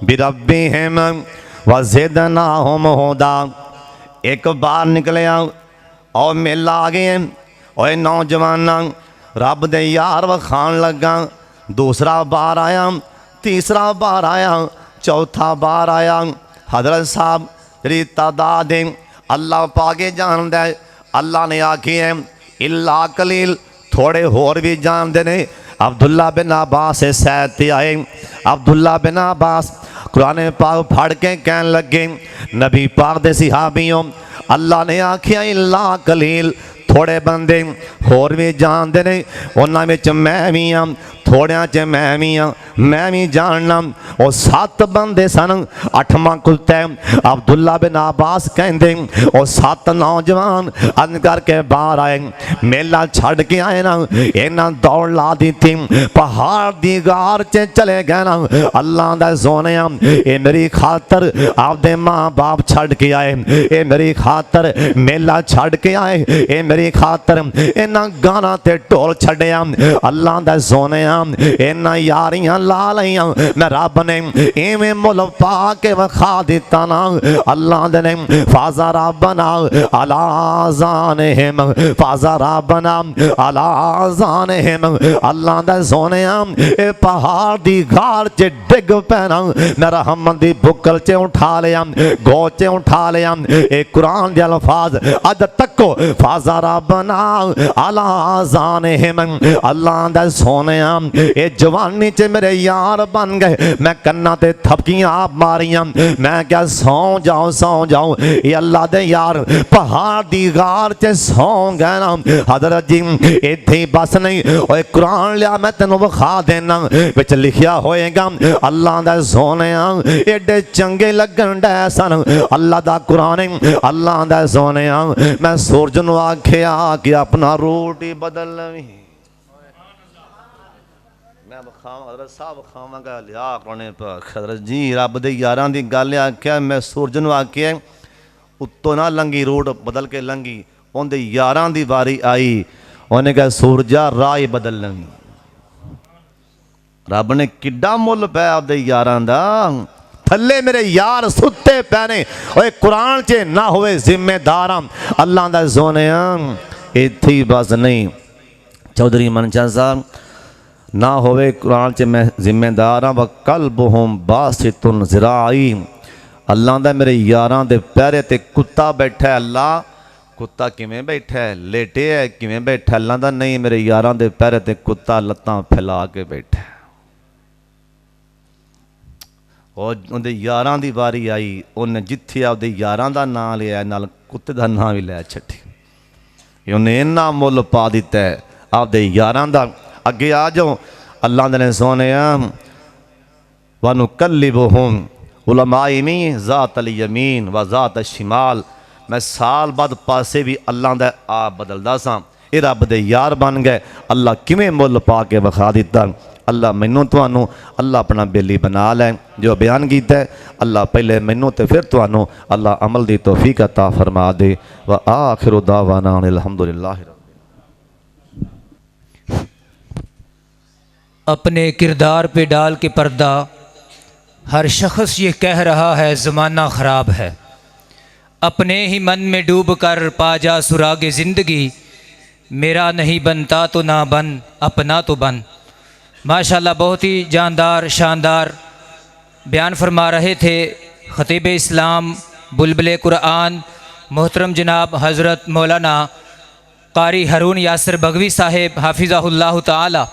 बिरब्बिहिम व ज़िदनाहुम हुदा एक बार निकलिया और मेला आ गए और नौजवाना रब दे यार वखान लगा दूसरा बार आया तीसरा बार आया चौथा बार आया हजरत साहब जी तादाद अल्लाह पाके जानदा है अल्लाह ने आखी है इल्ला कलील थोड़े होर भी जानते ने अब्दुल्ला बिन अब्बास सैद ते आए अब्दुल्ला बिन अब्बास कुरान पाक फड़ के कहन लगे नबी पाक दे सहाबियों अल्लाह ने आखिया इल्ला कलील थोड़े बंदे होर भी जानते ने उन्हां विच मैं भी हाँ थोड़िया च मैं भी जानना। वो 7 बंदे सन, 8वां कुत्ते अब्दुल्ला बिन अब्बास कहते वो 7 नौजवान अन करके बाहर आए, मेला छड़ के आए ना, इन्हां दौड़ ला दी थी, पहाड़ दी गार च चले गए ना। अल्लाह दा सोने ये मेरी खातर आपदे माँ बाप छड़ के आए, ये मेरी खातर मेला छड़ के आए, ये मेरी खातर इन्हां गाना ते ढोल छड़िया। अल्लाह दा सोने इन्हां यारियां ला लियां, मैं रब ने इवें मुल पा के विखा दिता ना। अल्लाह दे ने फाजा रब्बना अला ज़ानिहिम, फाजा रब्बना अला ज़ानिहिम। अल्लाह दा सोने ए पहाड़ दी गार च डिग पैना, मैं रहमत दी बुकल च उठा लिया, गौ च उठा लिया। ए कुरान दे अल्फाज अज तको फाजा रब्बना अला ज़ानिहिम। अल्लाह दा सोने ए जवानी च मेरे यार बन गए, मैं कन्ना ते थपकियां आप मारियां, मैं क्या सौ जाओ ये अल्लाह दे यार पहाड़ दी गार च सौ गए ना। हजरत जी इत्थे बस नहीं, ओए कुरान लिया मैं तेनों विखा देना, विच लिखिया होएगा अल्लाह दा सोने एडे चंगे लगन डे सन अल्लाह दा कुरान। अल्लाह दा सोने मैं सूरज नूं आखिया कि अपना रूट ही बदल लवी, मैं बखावा हजरत साहब बखावांगा लिया करने पर। हजरत जी रब दे यारां दी गल आख्या, मैं सूरज नूं आख्या उत्तों ना लंघी, रूट बदल के लंघी, उनके यारां दी वारी आई, उन्हें कहा सूरजा राह ही बदल लंघी। रब ने किड्डा मुल पाया आपदे यारां दा, थले मेरे यार सुते पैने, ओए कुरान च ना होवे जिम्मेदार। अल्लाह दा सोने इत्थे बस नहीं, चौधरी मनशा साहब ना होवे कुरान च मैं जिम्मेदार हाँ। व कल्बुहुम बासितुन ज़िराई, अल्लाह दा मेरे यारां दे पैरे ते कुत्ता बैठा है। अल्लाह कुत्ता किवें बैठा है, लेटे है किवें बैठा? अल्लाह दा नहीं, मेरे यारां दे पैरे ते कुत्ता लत्तां फैला के बैठा है। और उनके यारां दी वारी आई, उन्हें जिथे आपदे यारां दा नाम लिया नाल कुत्ते दा नाम भी लै छड्डी। उन्हें इन्ना मुल पा दिता है आपदे यारां दा। अगे आ जाओ, अल्लाह ने सोने वनुकल्लिबुहुम उलमाई में ज़ात अल यमीन व ज़ात शिमाल, मैं साल बाद पासे भी अल्लाह दा आप बदलदा सा। ये रब दे यार बन गए, अल्लाह किवें मुल पा के विखा दिता। अल्लाह मैनू तुहानू अल्लाह अपना बेली बना लै, जो बयान किया है अल्लाह पहले मैनू तो फिर तुहानू अल्लाह अमल दी तौफीक अता फरमा दे। व आखिरु दावाना अनिल हम्दुलिल्लाह। अपने किरदार पे डाल के पर्दा, हर शख्स ये कह रहा है ज़माना ख़राब है, अपने ही मन में डूब कर पा जा सुरागे ज़िंदगी, मेरा नहीं बनता तो ना बन, अपना तो बन। माशाल्लाह बहुत ही जानदार शानदार बयान फरमा रहे थे ख़तीब इस्लाम बुलबुल कुरान मोहतरम जनाब हज़रत मौलाना कारी हारून यासिर बगवी साहेब हाफिज़हुल्लाह ताला।